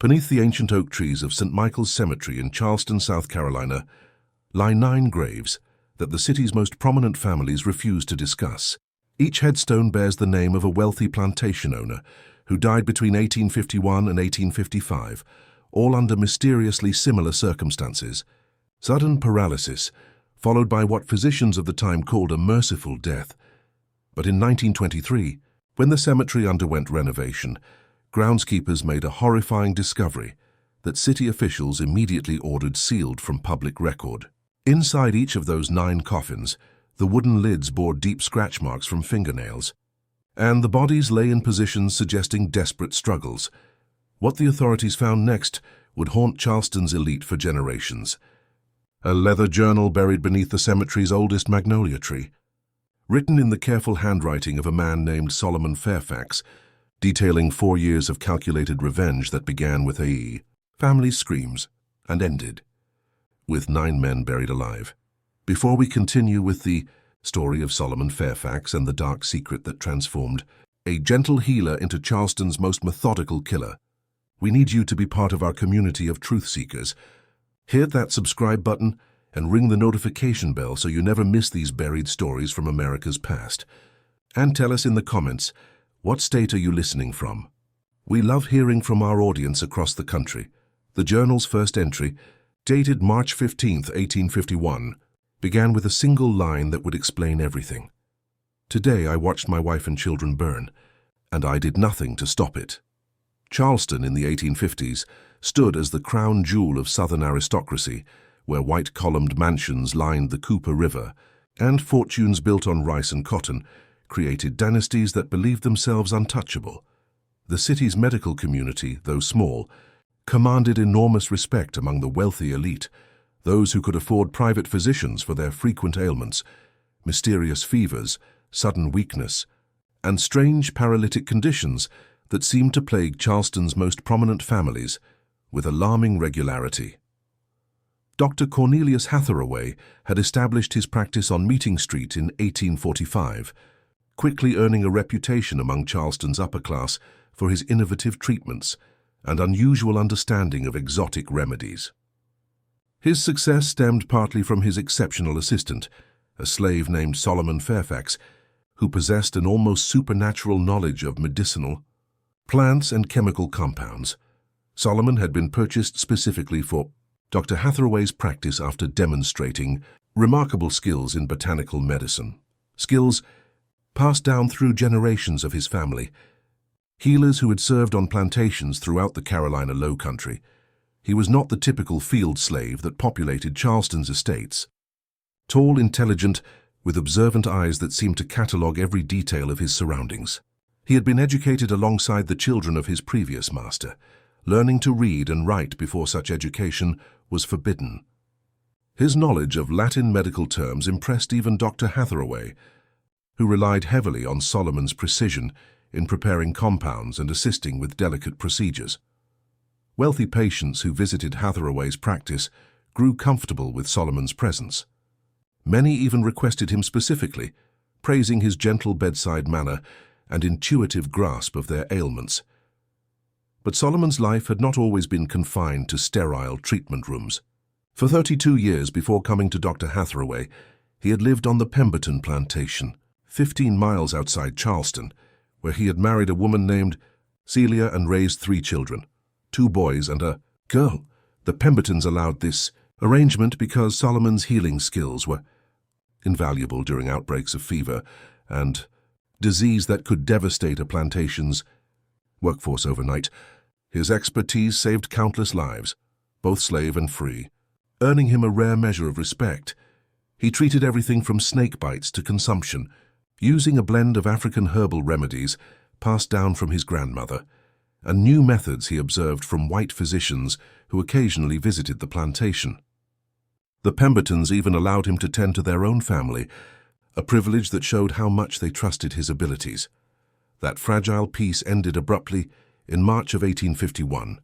Beneath the ancient oak trees of St. Michael's Cemetery in Charleston, South Carolina, lie 9 graves that the city's most prominent families refuse to discuss. Each headstone bears the name of a wealthy plantation owner who died between 1851 and 1855, all under mysteriously similar circumstances. Sudden paralysis, followed by what physicians of the time called a merciful death. But in 1923, when the cemetery underwent renovation, groundskeepers made a horrifying discovery that city officials immediately ordered sealed from public record. Inside each of those 9 coffins, the wooden lids bore deep scratch marks from fingernails, and the bodies lay in positions suggesting desperate struggles. What the authorities found next would haunt Charleston's elite for generations. A leather journal buried beneath the cemetery's oldest magnolia tree, written in the careful handwriting of a man named Solomon Fairfax, detailing 4 years of calculated revenge that began with a family screams and ended with 9 men buried alive. Before we continue with the story of Solomon Fairfax and the dark secret that transformed a gentle healer into Charleston's most methodical killer, we need you to be part of our community of truth seekers. Hit that subscribe button and ring the notification bell so you never miss these buried stories from America's past. And tell us in the comments, what state are you listening from? We love hearing from our audience across the country. The journal's first entry, dated March 15, 1851, began with a single line that would explain everything. Today I watched my wife and children burn, and I did nothing to stop it. Charleston in the 1850s stood as the crown jewel of Southern aristocracy, where white-columned mansions lined the Cooper River, and fortunes built on rice and cotton created dynasties that believed themselves untouchable. The city's medical community, though small, commanded enormous respect among the wealthy elite, those who could afford private physicians for their frequent ailments, mysterious fevers, sudden weakness, and strange paralytic conditions that seemed to plague Charleston's most prominent families with alarming regularity. Dr. Cornelius Hathaway had established his practice on Meeting Street in 1845, quickly earning a reputation among Charleston's upper class for his innovative treatments and unusual understanding of exotic remedies. His success stemmed partly from his exceptional assistant, a slave named Solomon Fairfax, who possessed an almost supernatural knowledge of medicinal plants and chemical compounds. Solomon had been purchased specifically for Dr. Hathaway's practice after demonstrating remarkable skills in botanical medicine, skills passed down through generations of his family. Healers who had served on plantations throughout the Carolina Low Country, he was not the typical field slave that populated Charleston's estates. Tall, intelligent, with observant eyes that seemed to catalogue every detail of his surroundings. He had been educated alongside the children of his previous master, learning to read and write before such education was forbidden. His knowledge of Latin medical terms impressed even Dr. Hathaway, who relied heavily on Solomon's precision in preparing compounds and assisting with delicate procedures. Wealthy patients who visited Hathaway's practice grew comfortable with Solomon's presence. Many even requested him specifically, praising his gentle bedside manner and intuitive grasp of their ailments. But Solomon's life had not always been confined to sterile treatment rooms. For 32 years before coming to Dr. Hathaway, he had lived on the Pemberton plantation, 15 miles outside Charleston, where he had married a woman named Celia and raised 3 children, 2 boys and a girl. The Pembertons allowed this arrangement because Solomon's healing skills were invaluable during outbreaks of fever and disease that could devastate a plantation's workforce overnight. His expertise saved countless lives, both slave and free, earning him a rare measure of respect. He treated everything from snake bites to consumption, using a blend of African herbal remedies passed down from his grandmother, and new methods he observed from white physicians who occasionally visited the plantation. The Pembertons even allowed him to tend to their own family, a privilege that showed how much they trusted his abilities. That fragile peace ended abruptly in March of 1851,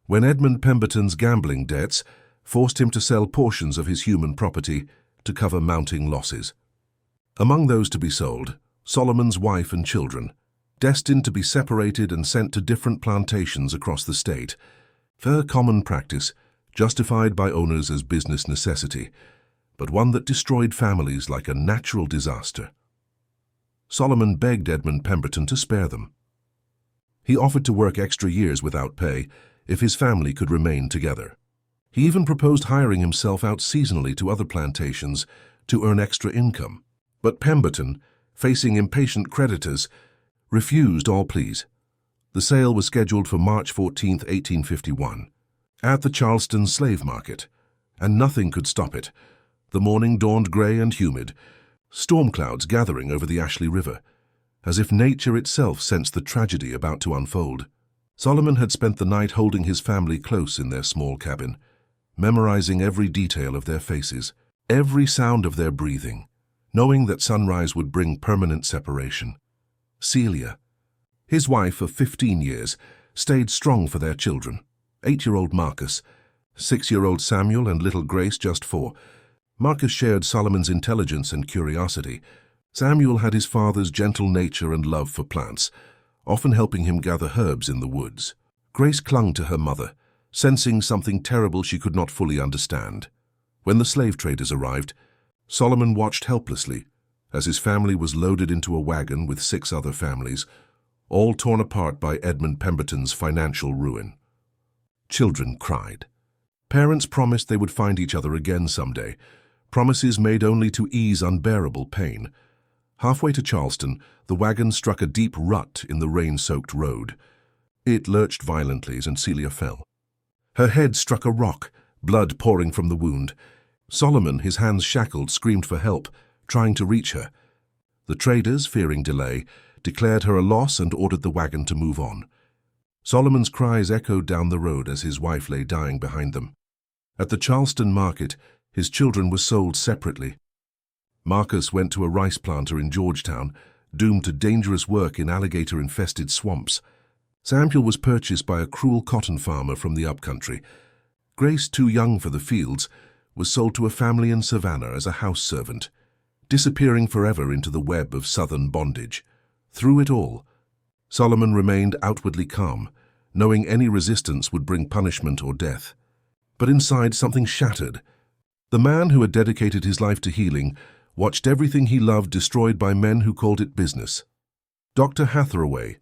when Edmund Pemberton's gambling debts forced him to sell portions of his human property to cover mounting losses. Among those to be sold, Solomon's wife and children, destined to be separated and sent to different plantations across the state. A common practice, justified by owners as business necessity, but one that destroyed families like a natural disaster. Solomon begged Edmund Pemberton to spare them. He offered to work extra years without pay if his family could remain together. He even proposed hiring himself out seasonally to other plantations to earn extra income. But Pemberton, facing impatient creditors, refused all pleas. The sale was scheduled for March 14, 1851, at the Charleston slave market, and nothing could stop it. The morning dawned gray and humid, storm clouds gathering over the Ashley River, as if nature itself sensed the tragedy about to unfold. Solomon had spent the night holding his family close in their small cabin, memorizing every detail of their faces, every sound of their breathing, knowing that sunrise would bring permanent separation. Celia, his wife of 15 years, stayed strong for their children, 8-year-old Marcus, 6-year-old Samuel, and little Grace, just 4. Marcus shared Solomon's intelligence and curiosity. Samuel had his father's gentle nature and love for plants, often helping him gather herbs in the woods. Grace clung to her mother, sensing something terrible she could not fully understand. When the slave traders arrived, Solomon watched helplessly as his family was loaded into a wagon with 6 other families, all torn apart by Edmund Pemberton's financial ruin. Children cried. Parents promised they would find each other again someday, promises made only to ease unbearable pain. Halfway to Charleston, the wagon struck a deep rut in the rain-soaked road. It lurched violently and Celia fell. Her head struck a rock, blood pouring from the wound. Solomon, his hands shackled, screamed for help, trying to reach her. The traders, fearing delay, declared her a loss and ordered the wagon to move on. Solomon's cries echoed down the road as his wife lay dying behind them. At the Charleston market, his children were sold separately. Marcus went to a rice planter in Georgetown, doomed to dangerous work in alligator-infested swamps. Samuel was purchased by a cruel cotton farmer from the upcountry. Grace, too young for the fields, was sold to a family in Savannah as a house servant, disappearing forever into the web of southern bondage. Through it all, Solomon remained outwardly calm, knowing any resistance would bring punishment or death. But inside, something shattered. The man who had dedicated his life to healing watched everything he loved destroyed by men who called it business. Dr. Hathaway,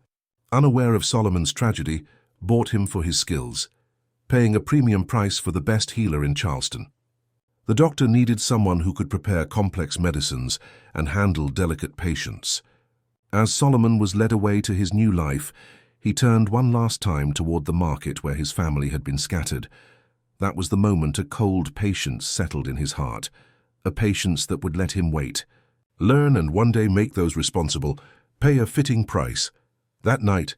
unaware of Solomon's tragedy, bought him for his skills, paying a premium price for the best healer in Charleston. The doctor needed someone who could prepare complex medicines and handle delicate patients. As Solomon was led away to his new life, he turned one last time toward the market where his family had been scattered. That was the moment a cold patience settled in his heart, a patience that would let him wait, learn and one day make those responsible pay a fitting price. That night,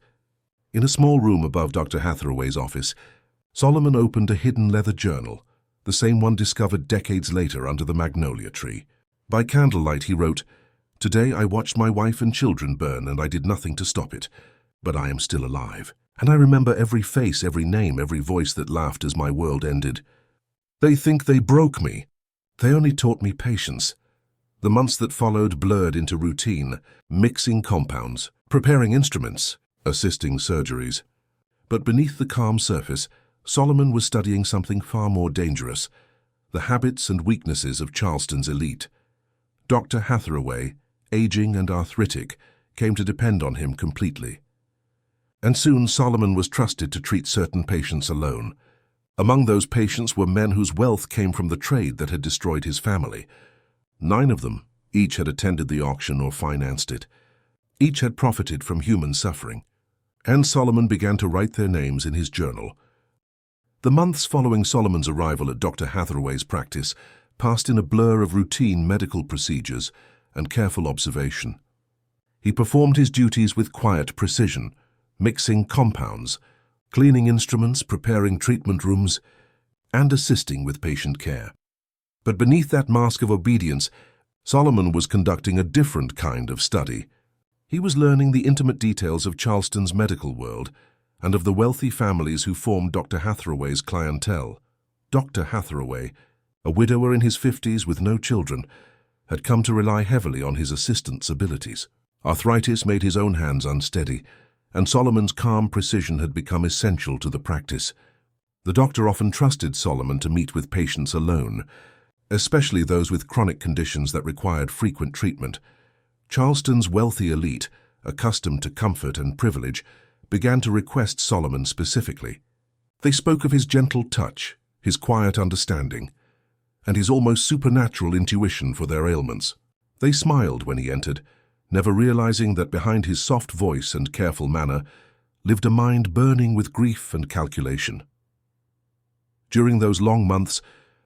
in a small room above Dr. Hathaway's office, Solomon opened a hidden leather journal, the same one discovered decades later under the magnolia tree. By candlelight he wrote, "Today I watched my wife and children burn and I did nothing to stop it, but I am still alive. And I remember every face, every name, every voice that laughed as my world ended. They think they broke me. They only taught me patience." The months that followed blurred into routine, mixing compounds, preparing instruments, assisting surgeries. But beneath the calm surface, Solomon was studying something far more dangerous, the habits and weaknesses of Charleston's elite. Dr. Hathaway, aging and arthritic, came to depend on him completely. And soon Solomon was trusted to treat certain patients alone. Among those patients were men whose wealth came from the trade that had destroyed his family. 9 of them, each had attended the auction or financed it. Each had profited from human suffering. And Solomon began to write their names in his journal. The months following Solomon's arrival at Dr. Hathaway's practice passed in a blur of routine medical procedures and careful observation. He performed his duties with quiet precision, mixing compounds, cleaning instruments, preparing treatment rooms, and assisting with patient care. But beneath that mask of obedience, Solomon was conducting a different kind of study. He was learning the intimate details of Charleston's medical world and of the wealthy families who formed Dr. Hathaway's clientele. Dr. Hathaway, a widower in his 50s with no children, had come to rely heavily on his assistant's abilities. Arthritis made his own hands unsteady, and Solomon's calm precision had become essential to the practice. The doctor often trusted Solomon to meet with patients alone, especially those with chronic conditions that required frequent treatment. Charleston's wealthy elite, accustomed to comfort and privilege, began to request Solomon specifically. They spoke of his gentle touch, his quiet understanding, and his almost supernatural intuition for their ailments. They smiled when he entered, never realizing that behind his soft voice and careful manner lived a mind burning with grief and calculation. During those long months,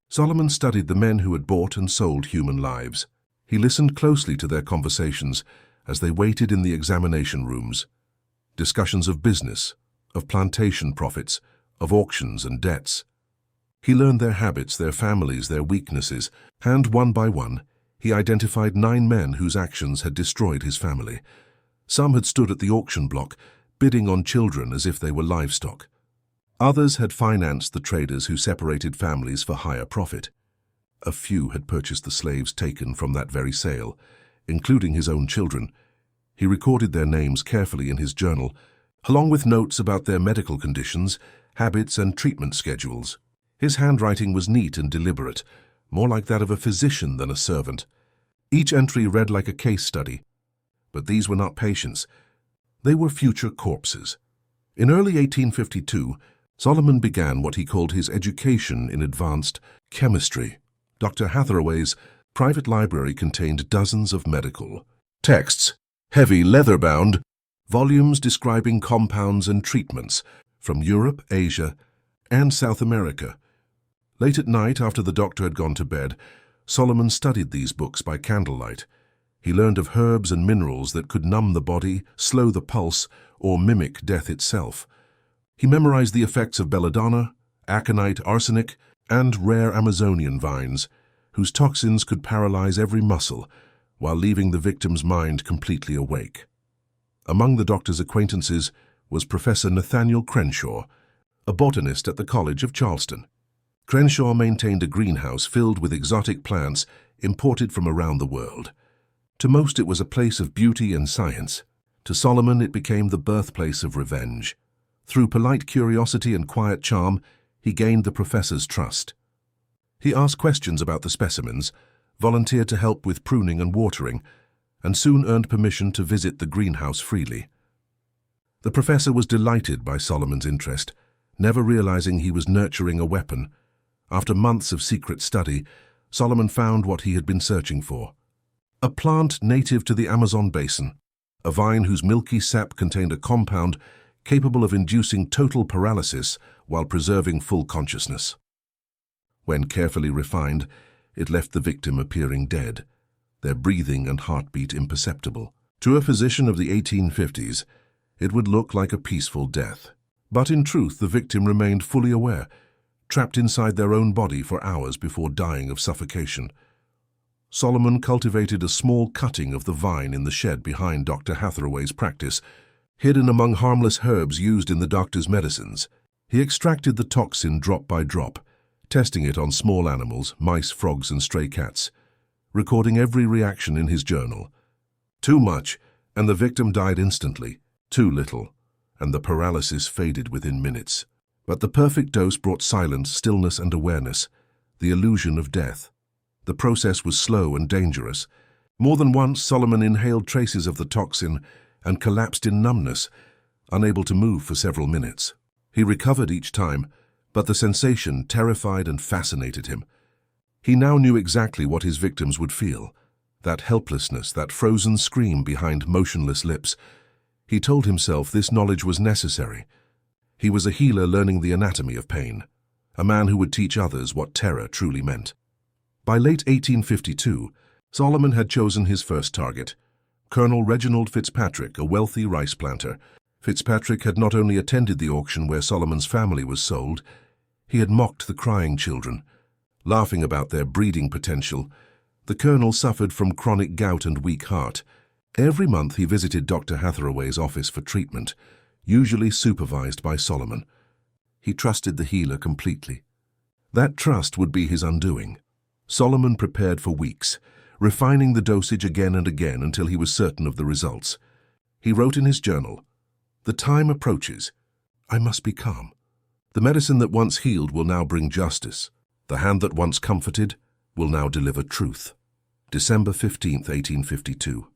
Solomon studied the men who had bought and sold human lives. He listened closely to their conversations as they waited in the examination rooms. Discussions of business, of plantation profits, of auctions and debts. He learned their habits, their families, their weaknesses, and one by one, he identified 9 men whose actions had destroyed his family. Some had stood at the auction block, bidding on children as if they were livestock. Others had financed the traders who separated families for higher profit. A few had purchased the slaves taken from that very sale, including his own children. He recorded their names carefully in his journal, along with notes about their medical conditions, habits, and treatment schedules. His handwriting was neat and deliberate, more like that of a physician than a servant. Each entry read like a case study. But these were not patients. They were future corpses. In early 1852, Solomon began what he called his education in advanced chemistry. Dr. Hathaway's private library contained dozens of medical texts, heavy leather-bound, volumes describing compounds and treatments from Europe, Asia, and South America. Late at night, after the doctor had gone to bed, Solomon studied these books by candlelight. He learned of herbs and minerals that could numb the body, slow the pulse, or mimic death itself. He memorized the effects of belladonna, aconite, arsenic, and rare Amazonian vines, whose toxins could paralyze every muscle while leaving the victim's mind completely awake. Among the doctor's acquaintances was Professor Nathaniel Crenshaw, a botanist at the College of Charleston. Crenshaw maintained a greenhouse filled with exotic plants imported from around the world. To most it was a place of beauty and science. To Solomon it became the birthplace of revenge. Through polite curiosity and quiet charm, he gained the professor's trust. He asked questions about the specimens, volunteered to help with pruning and watering, and soon earned permission to visit the greenhouse freely. The professor was delighted by Solomon's interest, never realizing he was nurturing a weapon. After months of secret study, Solomon found what he had been searching for. A plant native to the Amazon basin, a vine whose milky sap contained a compound capable of inducing total paralysis while preserving full consciousness. When carefully refined, it left the victim appearing dead, their breathing and heartbeat imperceptible. To a physician of the 1850s, it would look like a peaceful death. But in truth, the victim remained fully aware, trapped inside their own body for hours before dying of suffocation. Solomon cultivated a small cutting of the vine in the shed behind Dr. Hathaway's practice, hidden among harmless herbs used in the doctor's medicines. He extracted the toxin drop by drop, testing it on small animals, mice, frogs, and stray cats, recording every reaction in his journal. Too much, and the victim died instantly. Too little, and the paralysis faded within minutes. But the perfect dose brought silence, stillness, and awareness, the illusion of death. The process was slow and dangerous. More than once, Solomon inhaled traces of the toxin and collapsed in numbness, unable to move for several minutes. He recovered each time, but the sensation terrified and fascinated him. He now knew exactly what his victims would feel, that helplessness, that frozen scream behind motionless lips. He told himself this knowledge was necessary. He was a healer learning the anatomy of pain, a man who would teach others what terror truly meant. By late 1852, Solomon had chosen his first target, Colonel Reginald Fitzpatrick, a wealthy rice planter. Fitzpatrick had not only attended the auction where Solomon's family was sold, he had mocked the crying children, laughing about their breeding potential. The colonel suffered from chronic gout and weak heart. Every month he visited Dr. Hathaway's office for treatment, usually supervised by Solomon. He trusted the healer completely. That trust would be his undoing. Solomon prepared for weeks, refining the dosage again and again until he was certain of the results. He wrote in his journal, "The time approaches. I must be calm. The medicine that once healed will now bring justice. The hand that once comforted will now deliver truth. December 15, 1852.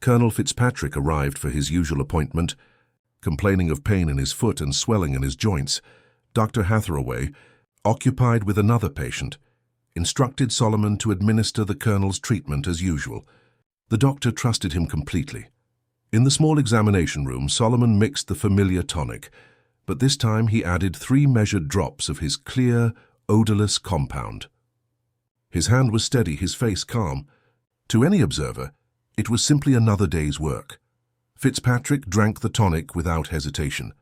Colonel Fitzpatrick arrived for his usual appointment. Complaining of pain in his foot and swelling in his joints, Dr. Hathaway, occupied with another patient, instructed Solomon to administer the colonel's treatment as usual. The doctor trusted him completely. In the small examination room, Solomon mixed the familiar tonic, but this time he added 3 measured drops of his clear, odorless compound. His hand was steady, his face calm. To any observer, it was simply another day's work. Fitzpatrick drank the tonic without hesitation.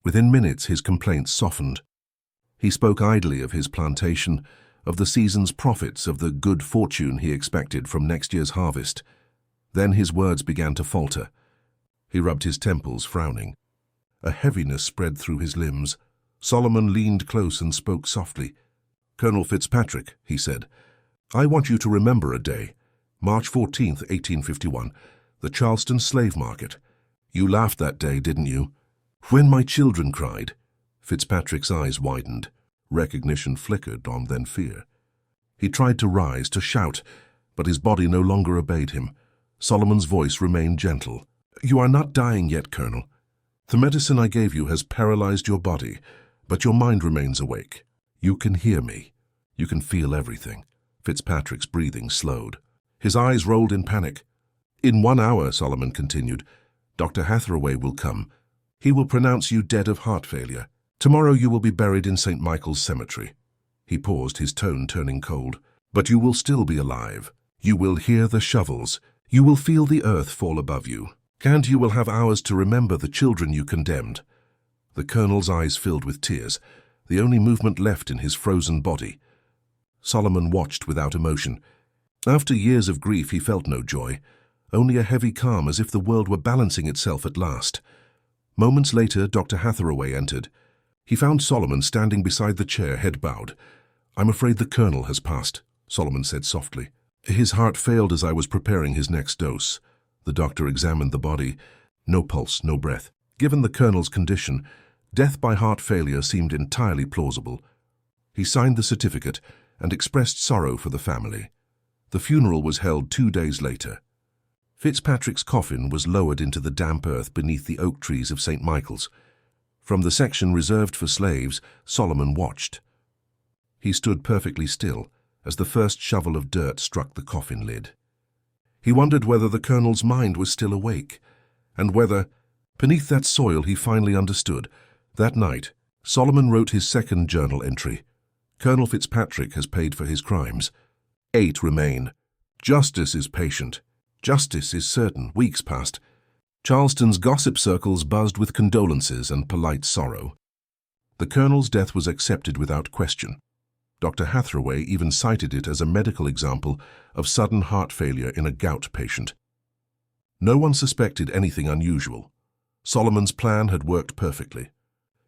Within minutes, his complaints softened. He spoke idly of his plantation, of the season's profits, of the good fortune he expected from next year's harvest. Then his words began to falter. He rubbed his temples, frowning. A heaviness spread through his limbs. Solomon leaned close and spoke softly. "Colonel Fitzpatrick," he said, "I want you to remember a day, March 14th, 1851, the Charleston slave market. You laughed that day, didn't you? When my children cried." Fitzpatrick's eyes widened. Recognition flickered on, then fear. He tried to rise, to shout, but his body no longer obeyed him. Solomon's voice remained gentle. "You are not dying yet, Colonel. The medicine I gave you has paralyzed your body, but your mind remains awake. You can hear me. You can feel everything." Fitzpatrick's breathing slowed. His eyes rolled in panic. "In 1 hour," Solomon continued, "Dr. Hathaway will come. He will pronounce you dead of heart failure. Tomorrow you will be buried in St. Michael's Cemetery." He paused, his tone turning cold. "But you will still be alive. You will hear the shovels. You will feel the earth fall above you. And you will have hours to remember the children you condemned." The colonel's eyes filled with tears, the only movement left in his frozen body. Solomon watched without emotion. After years of grief, he felt no joy, only a heavy calm, as if the world were balancing itself at last. Moments later, Dr. Hathaway entered. He found Solomon standing beside the chair, head bowed. "I'm afraid the colonel has passed," Solomon said softly. "His heart failed as I was preparing his next dose." The doctor examined the body. No pulse, no breath. Given the colonel's condition, death by heart failure seemed entirely plausible. He signed the certificate and expressed sorrow for the family. The funeral was held 2 days later. Fitzpatrick's coffin was lowered into the damp earth beneath the oak trees of St. Michael's. From the section reserved for slaves, Solomon watched. He stood perfectly still as the first shovel of dirt struck the coffin lid. He wondered whether the colonel's mind was still awake, and whether, beneath that soil, he finally understood. That night, Solomon wrote his second journal entry. "Colonel Fitzpatrick has paid for his crimes. 8 remain. Justice is patient. Justice is certain." Weeks passed. Charleston's gossip circles buzzed with condolences and polite sorrow. The colonel's death was accepted without question. Dr. Hathaway even cited it as a medical example of sudden heart failure in a gout patient. No one suspected anything unusual. Solomon's plan had worked perfectly.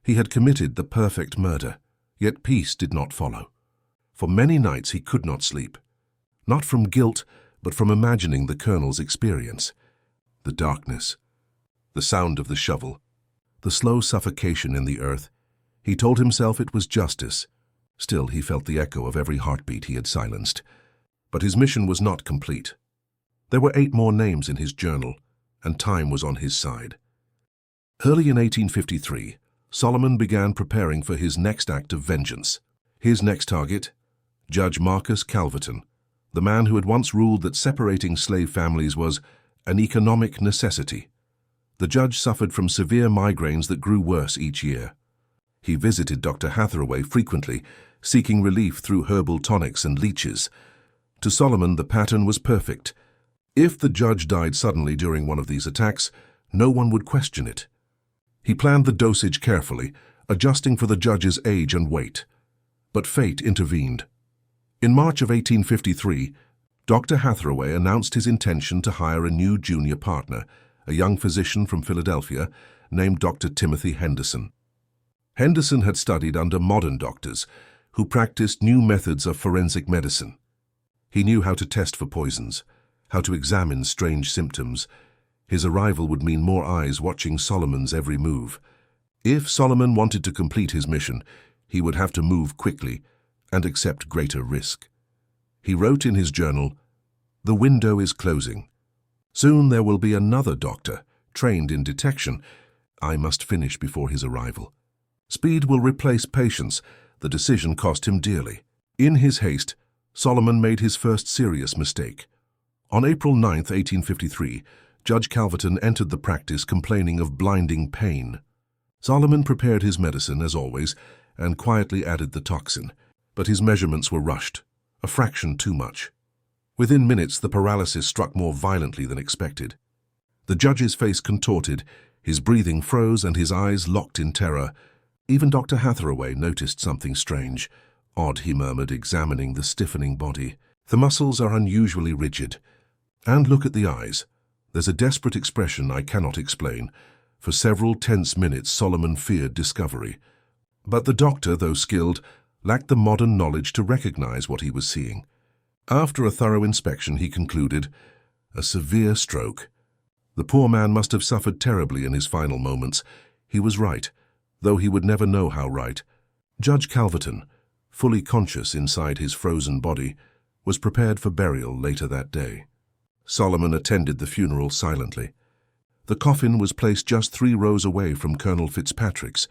He had committed the perfect murder, yet peace did not follow. For many nights he could not sleep, not from guilt, but from imagining the colonel's experience. The darkness, the sound of the shovel, the slow suffocation in the earth. He told himself it was justice. Still, he felt the echo of every heartbeat he had silenced. But his mission was not complete. There were 8 more names in his journal, and time was on his side. Early in 1853, Solomon began preparing for his next act of vengeance. His next target, Judge Marcus Calverton, the man who had once ruled that separating slave families was an economic necessity. The judge suffered from severe migraines that grew worse each year. He visited Dr. Hathaway frequently, seeking relief through herbal tonics and leeches. To Solomon, the pattern was perfect. If the judge died suddenly during one of these attacks, no one would question it. He planned the dosage carefully, adjusting for the judge's age and weight. But fate intervened. In March of 1853, Dr. Hathaway announced his intention to hire a new junior partner, a young physician from Philadelphia named Dr. Timothy Henderson. Henderson had studied under modern doctors who practiced new methods of forensic medicine. He knew how to test for poisons, how to examine strange symptoms. His arrival would mean more eyes watching Solomon's every move. If Solomon wanted to complete his mission, he would have to move quickly and accept greater risk. He wrote in his journal, "The window is closing. Soon there will be another doctor, trained in detection. I must finish before his arrival. Speed will replace patience. The decision cost him dearly." In his haste, Solomon made his first serious mistake. On April 9, 1853, Judge Calverton entered the practice complaining of blinding pain. Solomon prepared his medicine, as always, and quietly added the toxin. But his measurements were rushed, a fraction too much. Within minutes, the paralysis struck more violently than expected. The judge's face contorted, his breathing froze, and his eyes locked in terror. Even Dr. Hathaway noticed something strange. "Odd," he murmured, examining the stiffening body. "The muscles are unusually rigid. And look at the eyes. There's a desperate expression I cannot explain." For several tense minutes, Solomon feared discovery. But the doctor, though skilled, lacked the modern knowledge to recognize what he was seeing. After a thorough inspection, he concluded, "A severe stroke." The poor man must have suffered terribly in his final moments. He was right, though he would never know how right. Judge Calverton, fully conscious inside his frozen body, was prepared for burial later that day. Solomon attended the funeral silently. The coffin was placed just 3 rows away from Colonel Fitzpatrick's.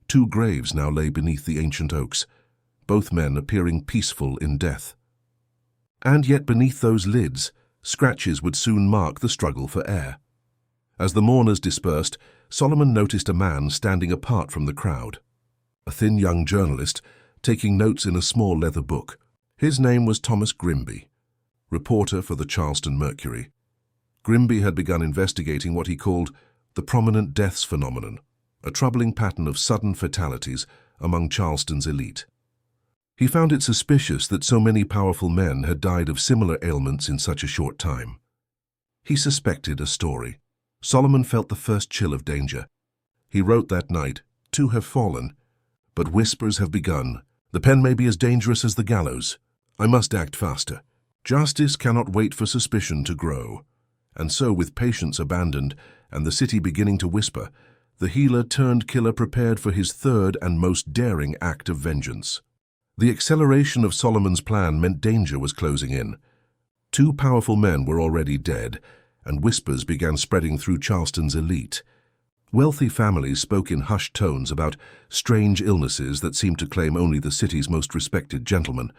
2 graves now lay beneath the ancient oaks, both men appearing peaceful in death. And yet beneath those lids, scratches would soon mark the struggle for air. As the mourners dispersed, Solomon noticed a man standing apart from the crowd. A thin young journalist, taking notes in a small leather book. His name was Thomas Grimby, reporter for the Charleston Mercury. Grimby had begun investigating what he called the prominent deaths phenomenon, a troubling pattern of sudden fatalities among Charleston's elite. He found it suspicious that so many powerful men had died of similar ailments in such a short time. He suspected a story. Solomon felt the first chill of danger. He wrote that night, "Two have fallen, but whispers have begun. The pen may be as dangerous as the gallows. I must act faster. Justice cannot wait for suspicion to grow." And so, with patience abandoned and the city beginning to whisper, the healer-turned-killer prepared for his third and most daring act of vengeance. The acceleration of Solomon's plan meant danger was closing in. 2 powerful men were already dead, and whispers began spreading through Charleston's elite. Wealthy families spoke in hushed tones about strange illnesses that seemed to claim only the city's most respected gentlemen.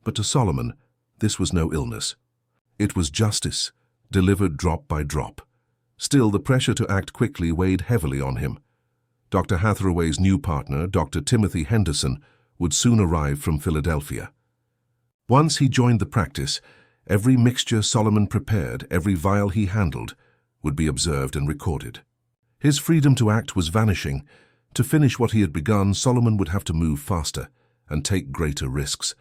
But to Solomon, this was no illness. It was justice, delivered drop by drop. Still, the pressure to act quickly weighed heavily on him. Dr. Hathaway's new partner, Dr. Timothy Henderson, would soon arrive from Philadelphia. Once he joined the practice, every mixture Solomon prepared, every vial he handled, would be observed and recorded. His freedom to act was vanishing. To finish what he had begun, Solomon would have to move faster and take greater risks.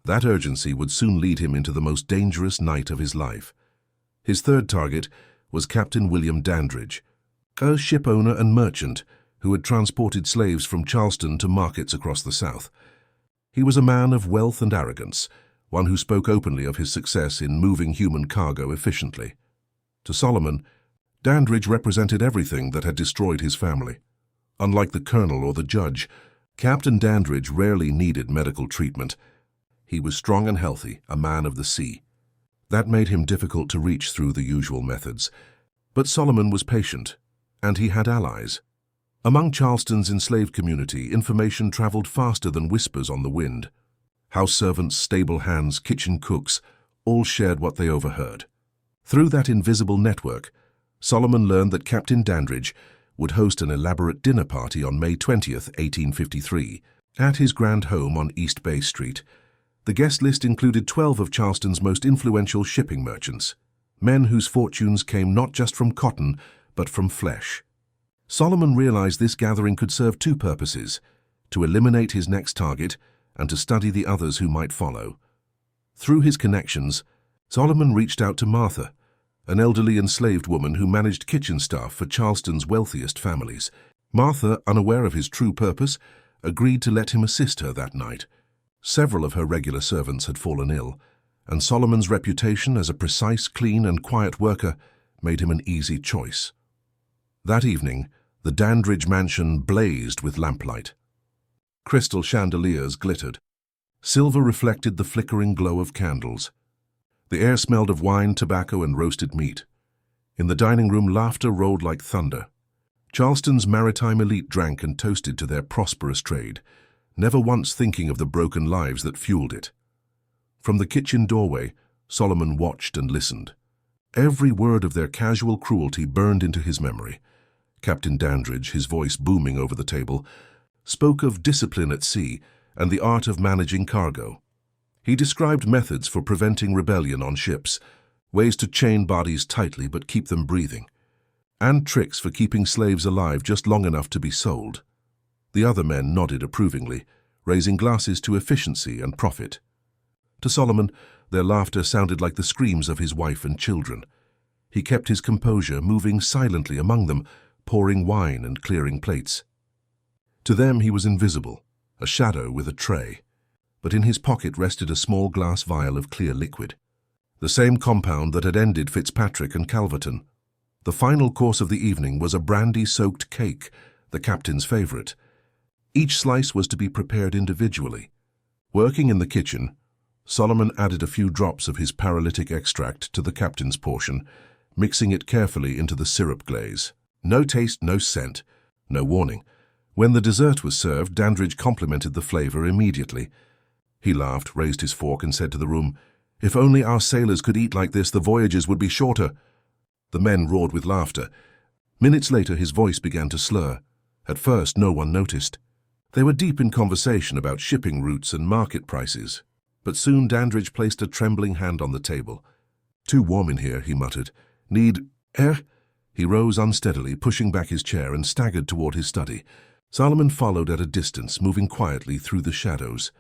That urgency would soon lead him into the most dangerous night of his life. His third target was Captain William Dandridge, a shipowner and merchant who had transported slaves from Charleston to markets across the South. He was a man of wealth and arrogance, one who spoke openly of his success in moving human cargo efficiently. To Solomon, Dandridge represented everything that had destroyed his family. Unlike the colonel or the judge, Captain Dandridge rarely needed medical treatment. He was strong and healthy, a man of the sea. That made him difficult to reach through the usual methods. But Solomon was patient, and he had allies. Among Charleston's enslaved community, information traveled faster than whispers on the wind. House servants, stable hands, kitchen cooks, all shared what they overheard. Through that invisible network, Solomon learned that Captain Dandridge would host an elaborate dinner party on May 20th, 1853, at his grand home on East Bay Street. The guest list included 12 of Charleston's most influential shipping merchants, men whose fortunes came not just from cotton, but from flesh. Solomon realized this gathering could serve 2 purposes: to eliminate his next target and to study the others who might follow. Through his connections, Solomon reached out to Martha, an elderly enslaved woman who managed kitchen staff for Charleston's wealthiest families. Martha, unaware of his true purpose, agreed to let him assist her that night. Several of her regular servants had fallen ill, and Solomon's reputation as a precise, clean, and quiet worker made him an easy choice. That evening, The Dandridge mansion blazed with lamplight. Crystal chandeliers glittered. Silver reflected the flickering glow of candles. The air smelled of wine, tobacco, and roasted meat. In the dining room, laughter rolled like thunder. Charleston's maritime elite drank and toasted to their prosperous trade, never once thinking of the broken lives that fueled it. From the kitchen doorway, Solomon watched and listened. Every word of their casual cruelty burned into his memory. Captain Dandridge, his voice booming over the table, spoke of discipline at sea and the art of managing cargo. He described methods for preventing rebellion on ships, ways to chain bodies tightly but keep them breathing, and tricks for keeping slaves alive just long enough to be sold. The other men nodded approvingly, raising glasses to efficiency and profit. To Solomon, their laughter sounded like the screams of his wife and children. He kept his composure, moving silently among them, pouring wine and clearing plates. To them he was invisible, a shadow with a tray, but in his pocket rested a small glass vial of clear liquid, the same compound that had ended Fitzpatrick and Calverton. The final course of the evening was a brandy-soaked cake, the captain's favorite. Each slice was to be prepared individually. Working in the kitchen, Solomon added a few drops of his paralytic extract to the captain's portion, mixing it carefully into the syrup glaze. No taste, no scent, no warning. When the dessert was served, Dandridge complimented the flavor immediately. He laughed, raised his fork, and said to the room, "If only our sailors could eat like this, the voyages would be shorter." The men roared with laughter. Minutes later, his voice began to slur. At first, no one noticed. They were deep in conversation about shipping routes and market prices. But soon Dandridge placed a trembling hand on the table. "Too warm in here," he muttered. "Need air?" He rose unsteadily, pushing back his chair, and staggered toward his study. Solomon followed at a distance, moving quietly through the shadows.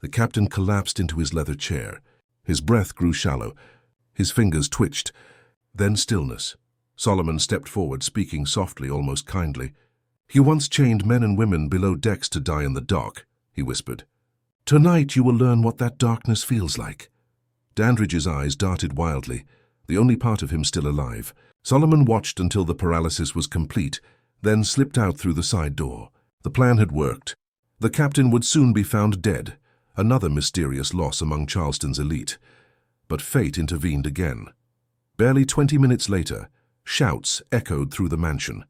The captain collapsed into his leather chair. His breath grew shallow. His fingers twitched. Then stillness. Solomon stepped forward, speaking softly, almost kindly. "You once chained men and women below decks to die in the dock," he whispered. "Tonight you will learn what that darkness feels like." Dandridge's eyes darted wildly, the only part of him still alive. Solomon watched until the paralysis was complete, then slipped out through the side door. The plan had worked. The captain would soon be found dead, another mysterious loss among Charleston's elite. But fate intervened again. Barely 20 minutes later, shouts echoed through the mansion.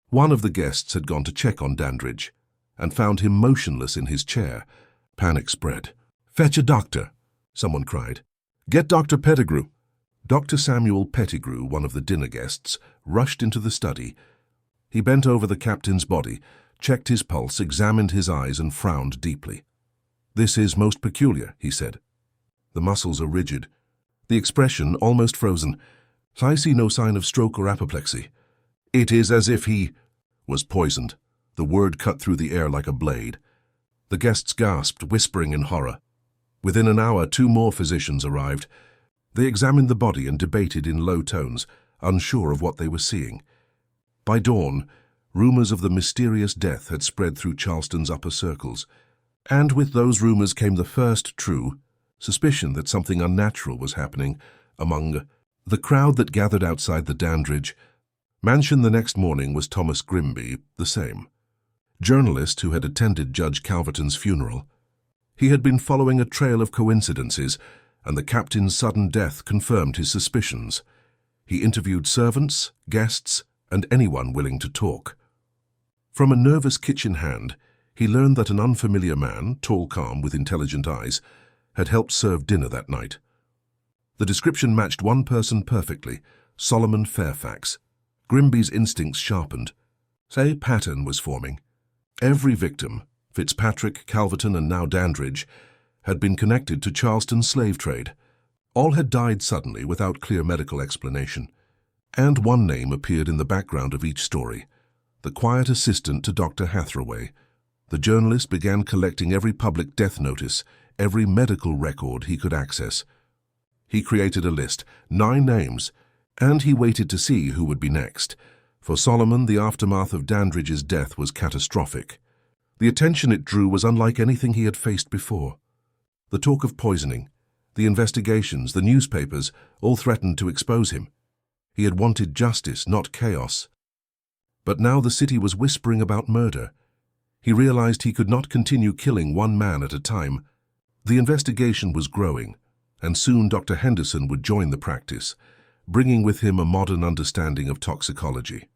One of the guests had gone to check on Dandridge and found him motionless in his chair. Panic spread. "Fetch a doctor," someone cried. "Get Dr. Pettigrew." Dr. Samuel Pettigrew, one of the dinner guests, rushed into the study. He bent over the captain's body, checked his pulse, examined his eyes, and frowned deeply. "This is most peculiar," he said. "The muscles are rigid, the expression almost frozen. I see no sign of stroke or apoplexy. It is as if he was poisoned." The word cut through the air like a blade. The guests gasped, whispering in horror. Within an hour, 2 more physicians arrived. They examined the body and debated in low tones, unsure of what they were seeing. By dawn, rumors of the mysterious death had spread through Charleston's upper circles, and with those rumors came the first true suspicion that something unnatural was happening among the crowd that gathered outside the Dandridge mansion. The next morning was Thomas Grimby, the same journalist who had attended Judge Calverton's funeral. He had been following a trail of coincidences, and the captain's sudden death confirmed his suspicions. He interviewed servants, guests, and anyone willing to talk. From a nervous kitchen hand, he learned that an unfamiliar man, tall, calm, with intelligent eyes, had helped serve dinner that night. The description matched one person perfectly, Solomon Fairfax. Grimby's instincts sharpened. A pattern was forming. Every victim, Fitzpatrick, Calverton, and now Dandridge, had been connected to Charleston's slave trade. All had died suddenly without clear medical explanation. And one name appeared in the background of each story, the quiet assistant to Dr. Hathaway. The journalist began collecting every public death notice, every medical record he could access. He created a list, 9 names, and he waited to see who would be next. For Solomon, the aftermath of Dandridge's death was catastrophic. The attention it drew was unlike anything he had faced before. The talk of poisoning, the investigations, the newspapers, all threatened to expose him. He had wanted justice, not chaos. But now the city was whispering about murder. He realized he could not continue killing one man at a time. The investigation was growing, and soon Dr. Henderson would join the practice, bringing with him a modern understanding of toxicology.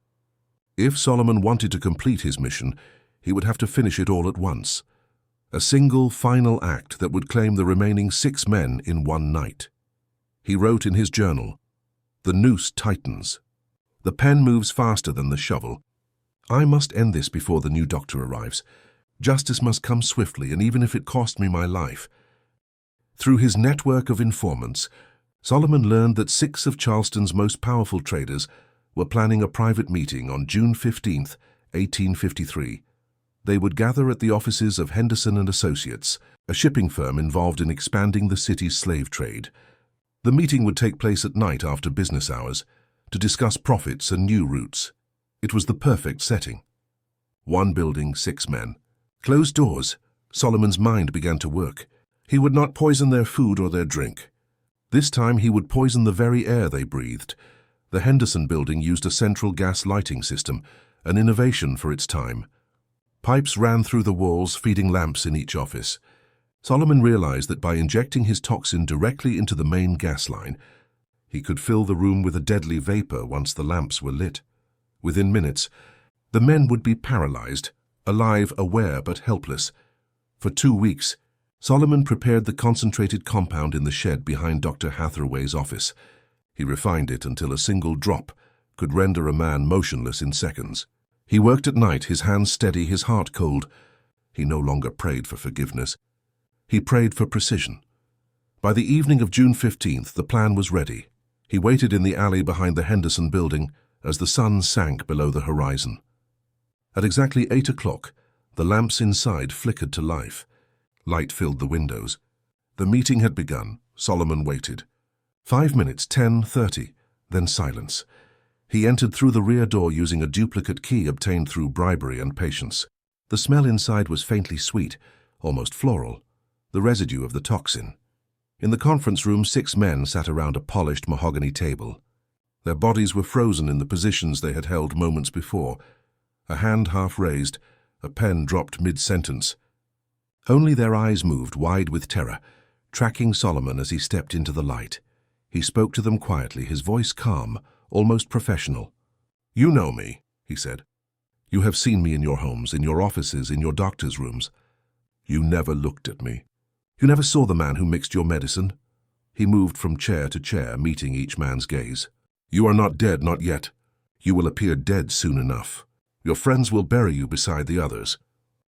If Solomon wanted to complete his mission, he would have to finish it all at once. A single, final act that would claim the remaining 6 men in one night. He wrote in his journal, "The noose tightens. The pen moves faster than the shovel. I must end this before the new doctor arrives. Justice must come swiftly, and even if it cost me my life." Through his network of informants, Solomon learned that 6 of Charleston's most powerful traders were planning a private meeting on June 15, 1853. They would gather at the offices of Henderson and Associates, a shipping firm involved in expanding the city's slave trade. The meeting would take place at night after business hours to discuss profits and new routes. It was the perfect setting. 1 building, 6 men. Closed doors. Solomon's mind began to work. He would not poison their food or their drink. This time he would poison the very air they breathed. The Henderson building used a central gas lighting system, an innovation for its time. Pipes ran through the walls, feeding lamps in each office. Solomon realized that by injecting his toxin directly into the main gas line, he could fill the room with a deadly vapor once the lamps were lit. Within minutes, the men would be paralyzed, alive, aware, but helpless. For 2 weeks, Solomon prepared the concentrated compound in the shed behind Dr. Hathaway's office. He refined it until a single drop could render a man motionless in seconds. He worked at night, his hands steady, his heart cold. He no longer prayed for forgiveness. He prayed for precision. By the evening of June 15th, the plan was ready. He waited in the alley behind the Henderson building as the sun sank below the horizon. At exactly 8 o'clock, the lamps inside flickered to life. Light filled the windows. The meeting had begun. Solomon waited. 5 minutes, 10:30, then silence. He entered through the rear door using a duplicate key obtained through bribery and patience. The smell inside was faintly sweet, almost floral, the residue of the toxin. In the conference room, 6 men sat around a polished mahogany table. Their bodies were frozen in the positions they had held moments before, a hand half raised, a pen dropped mid-sentence. Only their eyes moved, wide with terror, tracking Solomon as he stepped into the light. He spoke to them quietly, his voice calm, almost professional. "You know me," he said. "You have seen me in your homes, in your offices, in your doctor's rooms. You never looked at me. You never saw the man who mixed your medicine." He moved from chair to chair, meeting each man's gaze. "You are not dead, not yet. You will appear dead soon enough. Your friends will bury you beside the others.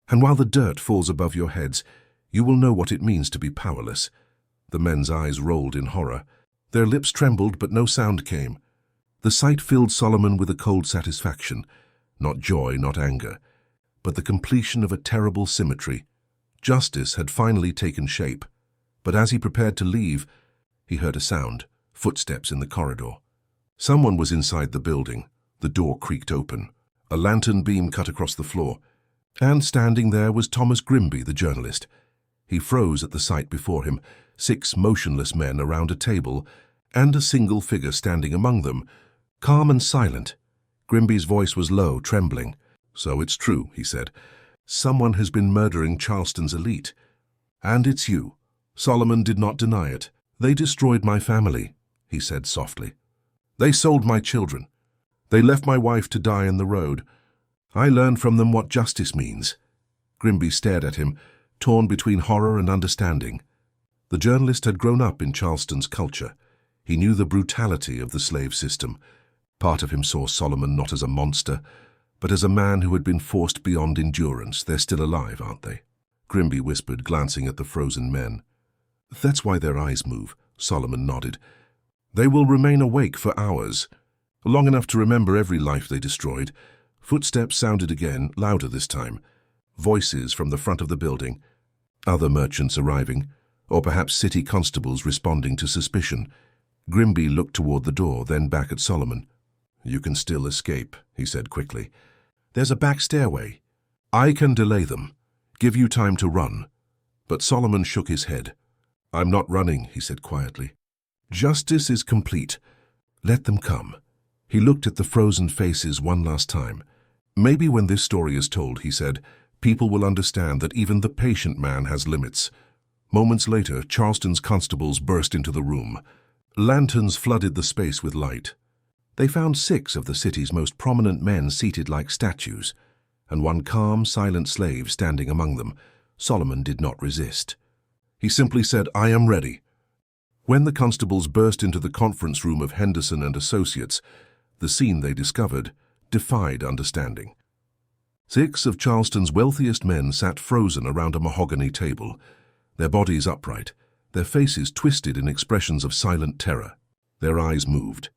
And while the dirt falls above your heads, you will know what it means to be powerless." The men's eyes rolled in horror. Their lips trembled, but no sound came. The sight filled Solomon with a cold satisfaction, not joy, not anger, but the completion of a terrible symmetry. Justice had finally taken shape, but as he prepared to leave, he heard a sound, footsteps in the corridor. Someone was inside the building. The door creaked open. A lantern beam cut across the floor, and standing there was Thomas Grimby, the journalist. He froze at the sight before him, 6 motionless men around a table, and a single figure standing among them, calm and silent. Grimby's voice was low, trembling. "So it's true," he said. "Someone has been murdering Charleston's elite. And it's you." Solomon did not deny it. "They destroyed my family," he said softly. "They sold my children. They left my wife to die in the road. I learned from them what justice means." Grimby stared at him, torn between horror and understanding. The journalist had grown up in Charleston's culture. He knew the brutality of the slave system. Part of him saw Solomon not as a monster, but as a man who had been forced beyond endurance. "They're still alive, aren't they?" Grimby whispered, glancing at the frozen men. "That's why their eyes move," Solomon nodded. "They will remain awake for hours, long enough to remember every life they destroyed." Footsteps sounded again, louder this time. Voices from the front of the building. Other merchants arriving, or perhaps city constables responding to suspicion. Grimby looked toward the door, then back at Solomon. "You can still escape," he said quickly. "There's a back stairway. I can delay them, give you time to run." But Solomon shook his head. "I'm not running," he said quietly. "Justice is complete. Let them come." He looked at the frozen faces one last time. Maybe when this story is told, he said, people will understand that even the patient man has limits. Moments later, Charleston's constables burst into the room. Lanterns flooded the space with light. They found 6 of the city's most prominent men seated like statues, and one calm, silent slave standing among them. Solomon did not resist. He simply said, "I am ready." When the constables burst into the conference room of Henderson and Associates, the scene they discovered defied understanding. 6 of Charleston's wealthiest men sat frozen around a mahogany table, their bodies upright, their faces twisted in expressions of silent terror. Their eyes moved.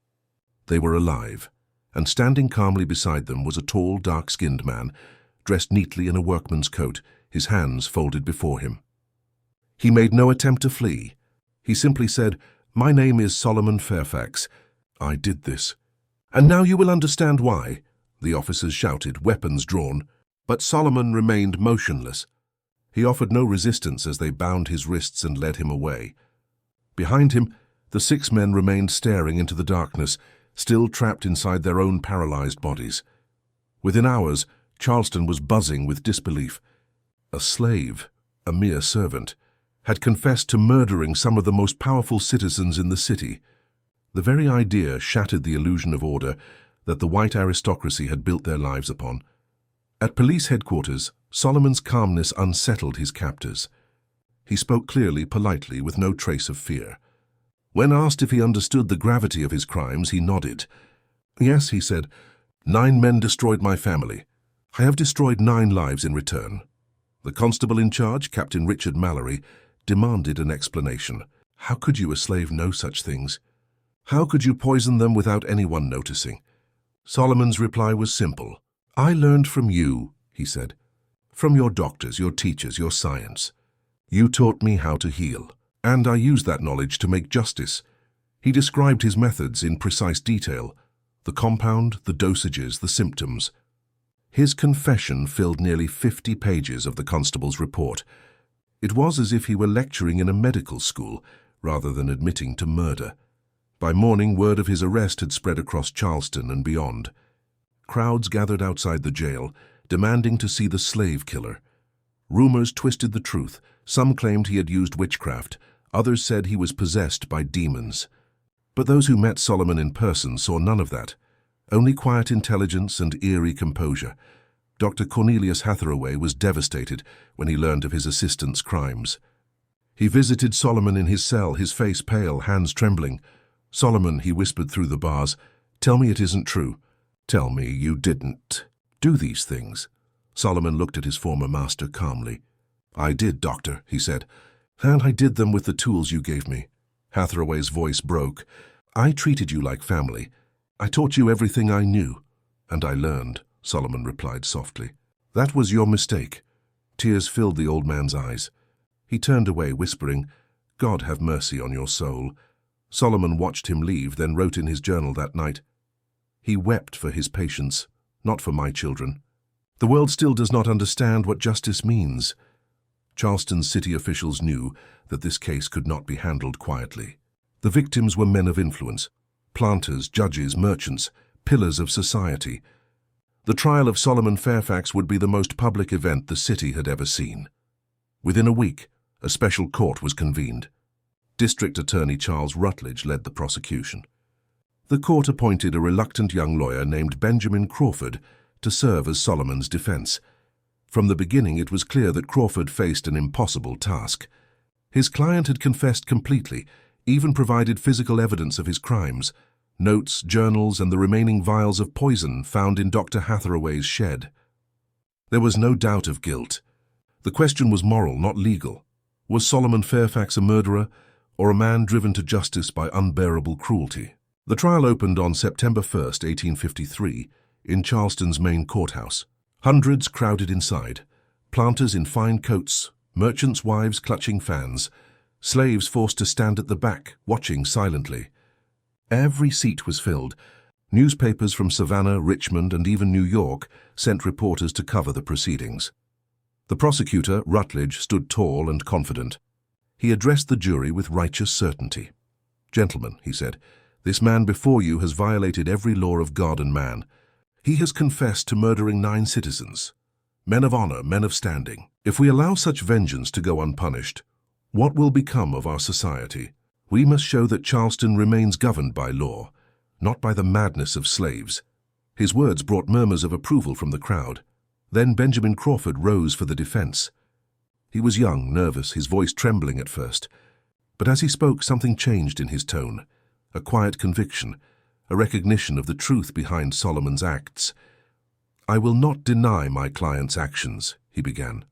They were alive, and standing calmly beside them was a tall, dark-skinned man, dressed neatly in a workman's coat, his hands folded before him. He made no attempt to flee. He simply said, "My name is Solomon Fairfax. I did this. And now you will understand why," the officers shouted, weapons drawn. But Solomon remained motionless. He offered no resistance as they bound his wrists and led him away. Behind him, the 6 men remained staring into the darkness, still trapped inside their own paralyzed bodies. Within hours, Charleston was buzzing with disbelief. A slave, a mere servant, had confessed to murdering some of the most powerful citizens in the city. The very idea shattered the illusion of order that the white aristocracy had built their lives upon. At police headquarters, Solomon's calmness unsettled his captors. He spoke clearly, politely, with no trace of fear. When asked if he understood the gravity of his crimes, he nodded. "Yes," he said, 9 men destroyed my family. I have destroyed 9 lives in return." The constable in charge, Captain Richard Mallory, demanded an explanation. "How could you, a slave, know such things? How could you poison them without anyone noticing?" Solomon's reply was simple. "I learned from you," he said. "From your doctors, your teachers, your science. You taught me how to heal, and I used that knowledge to make justice." He described his methods in precise detail, the compound, the dosages, the symptoms. His confession filled nearly 50 pages of the constable's report. It was as if he were lecturing in a medical school, rather than admitting to murder. By morning, word of his arrest had spread across Charleston and beyond. Crowds gathered outside the jail, demanding to see the slave killer. Rumors twisted the truth. Some claimed he had used witchcraft. Others said he was possessed by demons. But those who met Solomon in person saw none of that. Only quiet intelligence and eerie composure. Dr. Cornelius Hathaway was devastated when he learned of his assistant's crimes. He visited Solomon in his cell, his face pale, hands trembling. "Solomon," he whispered through the bars, "tell me it isn't true. Tell me you didn't do these things." Solomon looked at his former master calmly. "I did, doctor," he said, "and I did them with the tools you gave me." Hathaway's voice broke. "I treated you like family. I taught you everything I knew, and I learned," Solomon replied softly. "That was your mistake." Tears filled the old man's eyes. He turned away, whispering, "God have mercy on your soul." Solomon watched him leave, then wrote in his journal that night, "He wept for his patients, not for my children. The world still does not understand what justice means." Charleston's city officials knew that this case could not be handled quietly. The victims were men of influence, planters, judges, merchants, pillars of society. The trial of Solomon Fairfax would be the most public event the city had ever seen. Within a week, a special court was convened. District Attorney Charles Rutledge led the prosecution. The court appointed a reluctant young lawyer named Benjamin Crawford to serve as Solomon's defense. From the beginning, it was clear that Crawford faced an impossible task. His client had confessed completely, even provided physical evidence of his crimes, notes, journals, and the remaining vials of poison found in Dr. Hathaway's shed. There was no doubt of guilt. The question was moral, not legal. Was Solomon Fairfax a murderer, or a man driven to justice by unbearable cruelty? The trial opened on September 1st, 1853, in Charleston's main courthouse. Hundreds crowded inside, planters in fine coats, merchants' wives clutching fans, slaves forced to stand at the back, watching silently. Every seat was filled. Newspapers from Savannah, Richmond, and even New York sent reporters to cover the proceedings. The prosecutor, Rutledge, stood tall and confident. He addressed the jury with righteous certainty. "Gentlemen," he said, "this man before you has violated every law of God and man. He has confessed to murdering 9 citizens, men of honor, men of standing. If we allow such vengeance to go unpunished, what will become of our society? We must show that Charleston remains governed by law, not by the madness of slaves. His words brought murmurs of approval from the crowd. Then Benjamin Crawford rose for the defense. He was young, nervous, his voice trembling at first. But as he spoke, something changed in his tone. A quiet conviction, a recognition of the truth behind Solomon's acts. "I will not deny my client's actions," he began.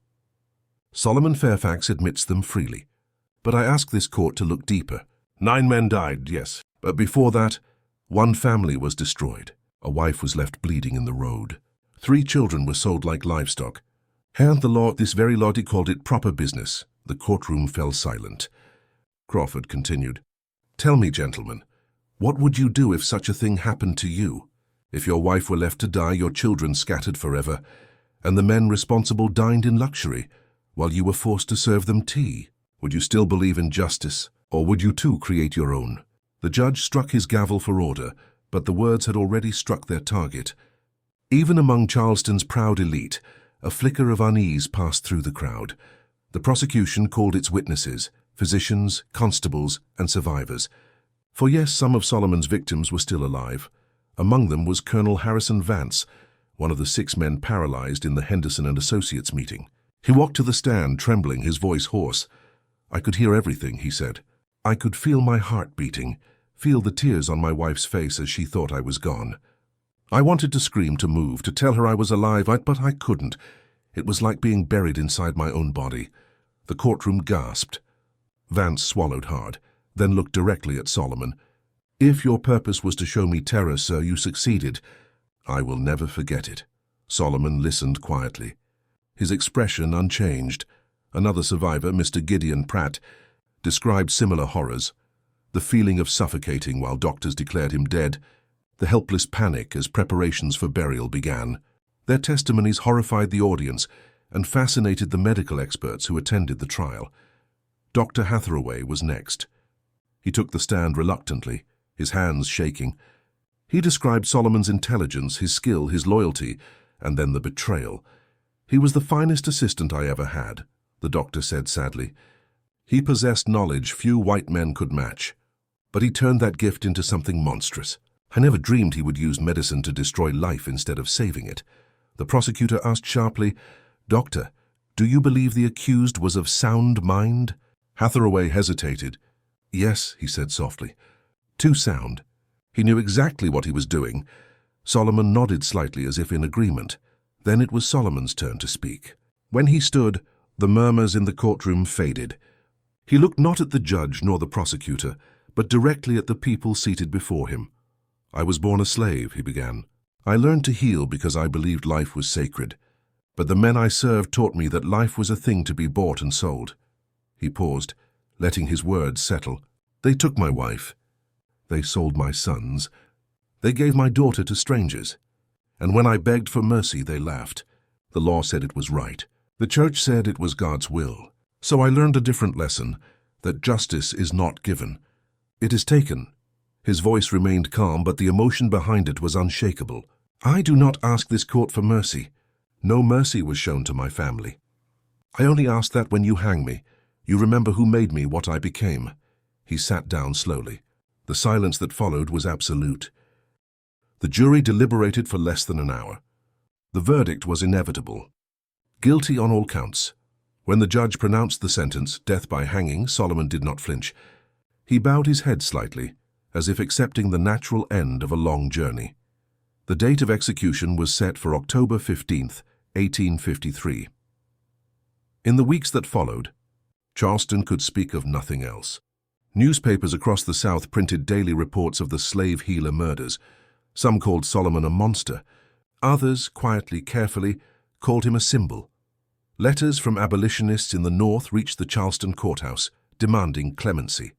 "Solomon Fairfax admits them freely. But I ask this court to look deeper. 9 men died, yes, but before that, 1 family was destroyed. A wife was left bleeding in the road. 3 children were sold like livestock. And the law, this very law, he called it proper business." The courtroom fell silent. Crawford continued, "Tell me, gentlemen, what would you do if such a thing happened to you? If your wife were left to die, your children scattered forever, and the men responsible dined in luxury, while you were forced to serve them tea? Would you still believe in justice, or would you too create your own?" The judge struck his gavel for order, but the words had already struck their target. Even among Charleston's proud elite, a flicker of unease passed through the crowd. The prosecution called its witnesses, physicians, constables, and survivors. For yes, some of Solomon's victims were still alive. Among them was Colonel Harrison Vance, one of the 6 men paralyzed in the Henderson and Associates meeting. He walked to the stand, trembling, his voice hoarse. "I could hear everything," he said. "I could feel my heart beating, feel the tears on my wife's face as she thought I was gone. I wanted to scream, to move, to tell her I was alive, but I couldn't. It was like being buried inside my own body." The courtroom gasped. Vance swallowed hard, then looked directly at Solomon. "If your purpose was to show me terror, sir, you succeeded. I will never forget it." Solomon listened quietly, his expression unchanged. Another survivor, Mr. Gideon Pratt, described similar horrors. The feeling of suffocating while doctors declared him dead, the helpless panic as preparations for burial began. Their testimonies horrified the audience and fascinated the medical experts who attended the trial. Dr. Hathaway was next. He took the stand reluctantly, his hands shaking. He described Solomon's intelligence, his skill, his loyalty, and then the betrayal. "He was the finest assistant I ever had," the doctor said sadly. "He possessed knowledge few white men could match, but he turned that gift into something monstrous. I never dreamed he would use medicine to destroy life instead of saving it." The prosecutor asked sharply, "Doctor, do you believe the accused was of sound mind?" Hathaway hesitated. "Yes," he said softly. "Too sound. He knew exactly what he was doing." Solomon nodded slightly as if in agreement. Then it was Solomon's turn to speak. When he stood, the murmurs in the courtroom faded. He looked not at the judge nor the prosecutor, but directly at the people seated before him. "I was born a slave," he began. "I learned to heal because I believed life was sacred. But the men I served taught me that life was a thing to be bought and sold." He paused, letting his words settle. "They took my wife. They sold my sons. They gave my daughter to strangers. And when I begged for mercy, they laughed. The law said it was right. The church said it was God's will. So I learned a different lesson, that justice is not given. It is taken." His voice remained calm, but the emotion behind it was unshakable. "I do not ask this court for mercy. No mercy was shown to my family. I only ask that when you hang me, you remember who made me what I became." He sat down slowly. The silence that followed was absolute. The jury deliberated for less than an hour. The verdict was inevitable. Guilty on all counts. When the judge pronounced the sentence, death by hanging, Solomon did not flinch. He bowed his head slightly, as if accepting the natural end of a long journey. The date of execution was set for October 15th, 1853. In the weeks that followed, Charleston could speak of nothing else. Newspapers across the South printed daily reports of the slave healer murders. Some called Solomon a monster. Others, quietly, carefully, called him a symbol. Letters from abolitionists in the North reached the Charleston courthouse, demanding clemency.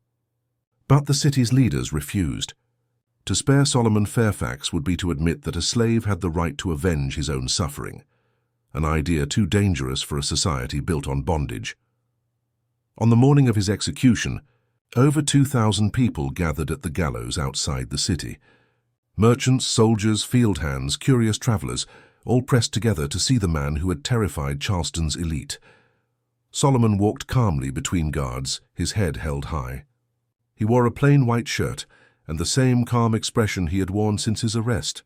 But the city's leaders refused. To spare Solomon Fairfax would be to admit that a slave had the right to avenge his own suffering, an idea too dangerous for a society built on bondage. On the morning of his execution, over 2,000 people gathered at the gallows outside the city. Merchants, soldiers, field hands, curious travelers, all pressed together to see the man who had terrified Charleston's elite. Solomon walked calmly between guards, his head held high. He wore a plain white shirt and the same calm expression he had worn since his arrest.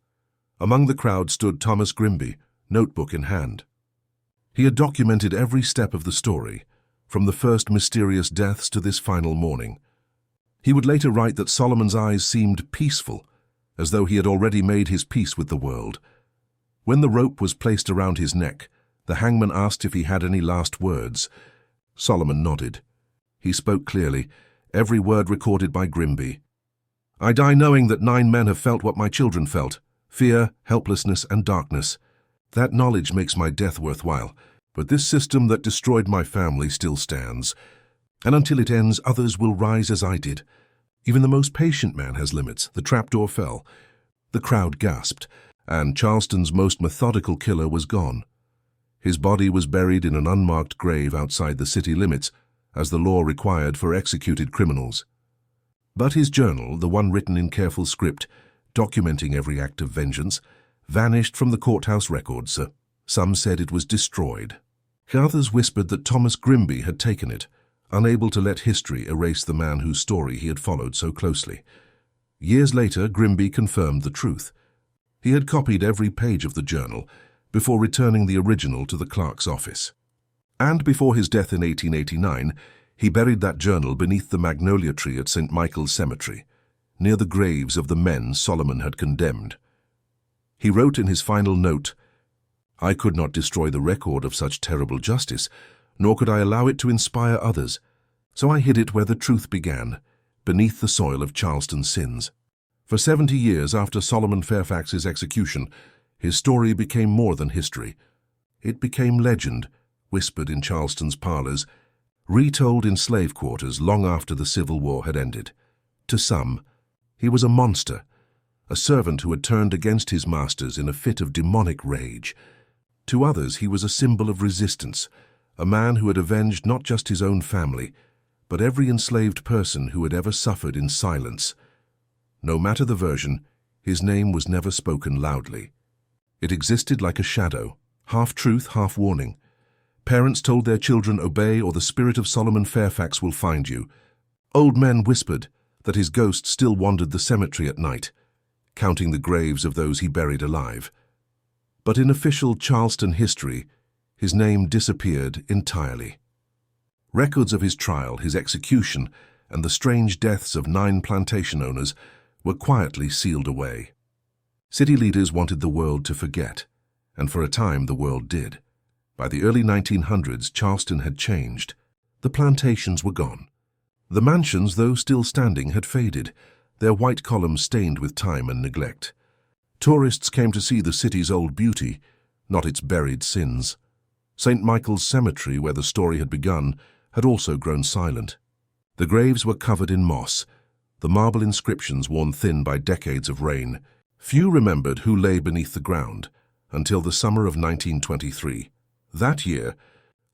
Among the crowd stood Thomas Grimby, notebook in hand. He had documented every step of the story, from the first mysterious deaths to this final morning. He would later write that Solomon's eyes seemed peaceful, as though he had already made his peace with the world. When the rope was placed around his neck, the hangman asked if he had any last words. Solomon nodded. He spoke clearly, every word recorded by Grimby. "I die knowing that 9 men have felt what my children felt, fear, helplessness, and darkness. That knowledge makes my death worthwhile, but this system that destroyed my family still stands. And until it ends, others will rise as I did. Even the most patient man has limits." The trapdoor fell. The crowd gasped, and Charleston's most methodical killer was gone. His body was buried in an unmarked grave outside the city limits, as the law required for executed criminals. But his journal, the one written in careful script, documenting every act of vengeance, vanished from the courthouse records. Some said it was destroyed. Others whispered that Thomas Grimby had taken it, unable to let history erase the man whose story he had followed so closely. Years later, Grimby confirmed the truth. He had copied every page of the journal before returning the original to the clerk's office. And before his death in 1889, he buried that journal beneath the magnolia tree at St. Michael's Cemetery, near the graves of the men Solomon had condemned. He wrote in his final note, "I could not destroy the record of such terrible justice, nor could I allow it to inspire others, so I hid it where the truth began, beneath the soil of Charleston's sins." For 70 years after Solomon Fairfax's execution, his story became more than history. It became legend, whispered in Charleston's parlors, retold in slave quarters long after the Civil War had ended. To some, he was a monster, a servant who had turned against his masters in a fit of demonic rage. To others, he was a symbol of resistance, a man who had avenged not just his own family, but every enslaved person who had ever suffered in silence. No matter the version, his name was never spoken loudly. It existed like a shadow, half truth, half warning. Parents told their children, "Obey, or the spirit of Solomon Fairfax will find you." Old men whispered that his ghost still wandered the cemetery at night, counting the graves of those he buried alive. But in official Charleston history, his name disappeared entirely. Records of his trial, his execution, and the strange deaths of 9 plantation owners were quietly sealed away. City leaders wanted the world to forget, and for a time the world did. By the early 1900s, Charleston had changed. The plantations were gone. The mansions, though still standing, had faded, their white columns stained with time and neglect. Tourists came to see the city's old beauty, not its buried sins. St. Michael's Cemetery, where the story had begun, had also grown silent. The graves were covered in moss, the marble inscriptions worn thin by decades of rain. Few remembered who lay beneath the ground until the summer of 1923. That year,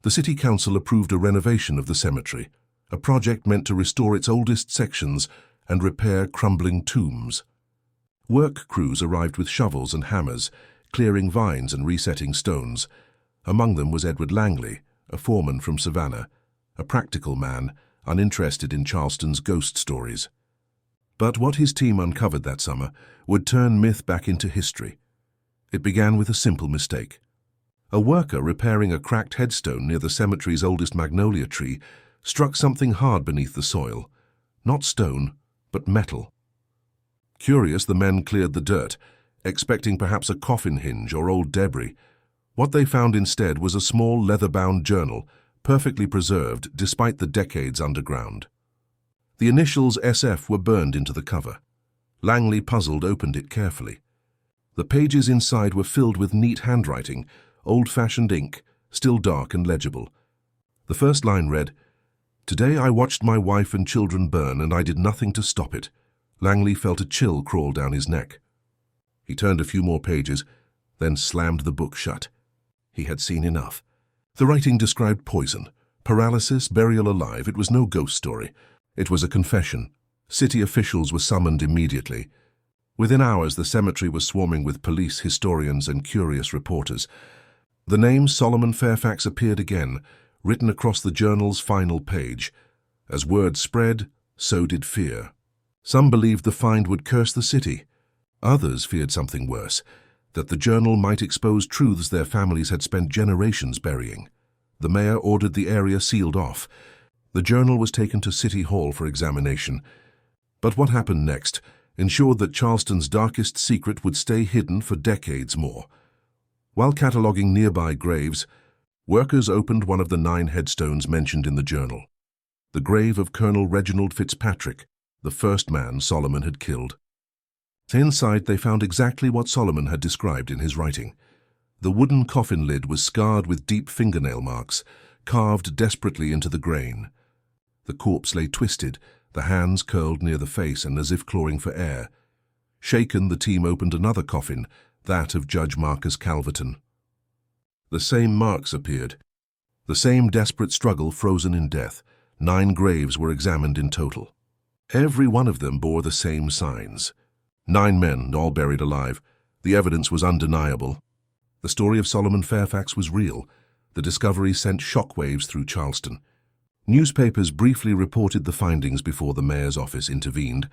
the City Council approved a renovation of the cemetery, a project meant to restore its oldest sections and repair crumbling tombs. Work crews arrived with shovels and hammers, clearing vines and resetting stones. Among them was Edward Langley, a foreman from Savannah, a practical man, uninterested in Charleston's ghost stories. But what his team uncovered that summer would turn myth back into history. It began with a simple mistake. A worker repairing a cracked headstone near the cemetery's oldest magnolia tree struck something hard beneath the soil. Not stone, but metal. Curious, the men cleared the dirt, expecting perhaps a coffin hinge or old debris. What they found instead was a small leather-bound journal, perfectly preserved despite the decades underground. The initials SF were burned into the cover. Langley, puzzled, opened it carefully. The pages inside were filled with neat handwriting, old-fashioned ink, still dark and legible. The first line read, "Today I watched my wife and children burn, and I did nothing to stop it." Langley felt a chill crawl down his neck. He turned a few more pages, then slammed the book shut. He had seen enough. The writing described poison, paralysis, burial alive. It was no ghost story. It was a confession. City officials were summoned immediately. Within hours, the cemetery was swarming with police, historians, and curious reporters. The name Solomon Fairfax appeared again, written across the journal's final page. As word spread, so did fear. Some believed the find would curse the city. Others feared something worse, that the journal might expose truths their families had spent generations burying. The mayor ordered the area sealed off. The journal was taken to City Hall for examination. But what happened next ensured that Charleston's darkest secret would stay hidden for decades more. While cataloguing nearby graves, workers opened one of the 9 headstones mentioned in the journal. The grave of Colonel Reginald Fitzpatrick, the first man Solomon had killed. Inside, they found exactly what Solomon had described in his writing. The wooden coffin lid was scarred with deep fingernail marks, carved desperately into the grain. The corpse lay twisted, the hands curled near the face and as if clawing for air. Shaken, the team opened another coffin, that of Judge Marcus Calverton. The same marks appeared. The same desperate struggle frozen in death. 9 graves were examined in total. Every one of them bore the same signs. 9 men, all buried alive. The evidence was undeniable. The story of Solomon Fairfax was real. The discovery sent shockwaves through Charleston. Newspapers briefly reported the findings before the mayor's office intervened,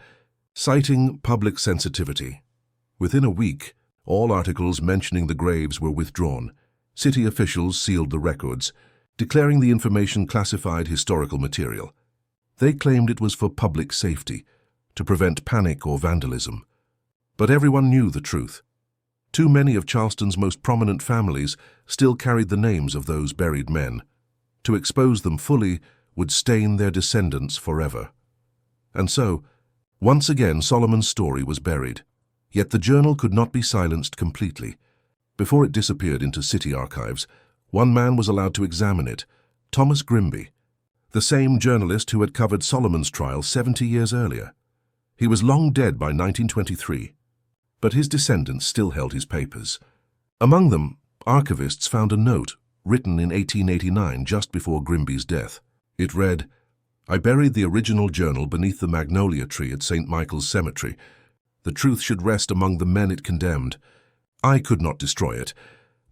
citing public sensitivity. Within a week, all articles mentioning the graves were withdrawn. City officials sealed the records, declaring the information classified historical material. They claimed it was for public safety, to prevent panic or vandalism. But everyone knew the truth. Too many of Charleston's most prominent families still carried the names of those buried men. To expose them fully would stain their descendants forever. And so, once again, Solomon's story was buried. Yet the journal could not be silenced completely. Before it disappeared into city archives, one man was allowed to examine it, Thomas Grimby, the same journalist who had covered Solomon's trial 70 years earlier. He was long dead by 1923, but his descendants still held his papers. Among them, archivists found a note written in 1889, just before Grimby's death. It read, "I buried the original journal beneath the magnolia tree at St. Michael's Cemetery. The truth should rest among the men it condemned. I could not destroy it,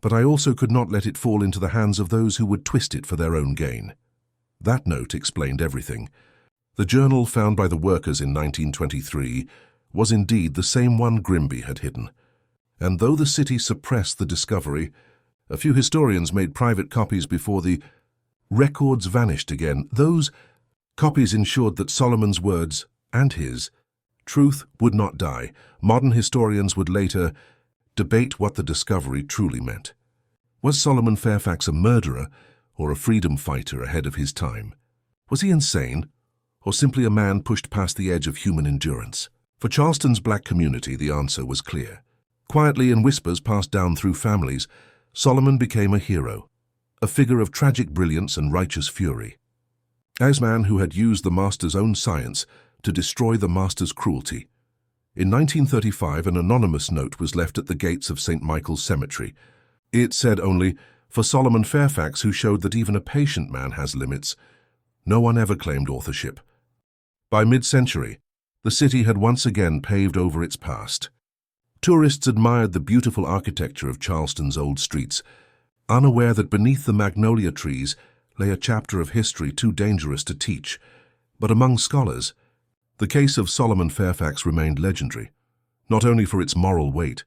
but I also could not let it fall into the hands of those who would twist it for their own gain." That note explained everything. The journal found by the workers in 1923 was indeed the same one Grimby had hidden. And though the city suppressed the discovery, a few historians made private copies before the records vanished again. Those copies ensured that Solomon's words, and his, truth would not die. Modern historians would later debate what the discovery truly meant. Was Solomon Fairfax a murderer or a freedom fighter ahead of his time? Was he insane, or simply a man pushed past the edge of human endurance? For Charleston's black community, the answer was clear. Quietly, in whispers passed down through families, Solomon became a hero, a figure of tragic brilliance and righteous fury. As man who had used the master's own science to destroy the master's cruelty. In 1935, an anonymous note was left at the gates of St. Michael's Cemetery. It said only, "For Solomon Fairfax, who showed that even a patient man has limits." No one ever claimed authorship. By mid-century, the city had once again paved over its past. Tourists admired the beautiful architecture of Charleston's old streets, unaware that beneath the magnolia trees lay a chapter of history too dangerous to teach. But among scholars, the case of Solomon Fairfax remained legendary, not only for its moral weight,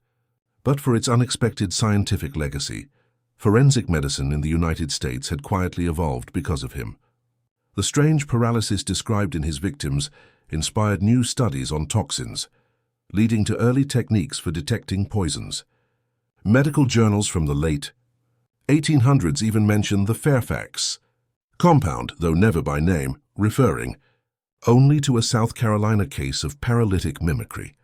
but for its unexpected scientific legacy. Forensic medicine in the United States had quietly evolved because of him. The strange paralysis described in his victims inspired new studies on toxins, leading to early techniques for detecting poisons. Medical journals from the late 1800s even mention the Fairfax compound, though never by name, referring only to a South Carolina case of paralytic mimicry.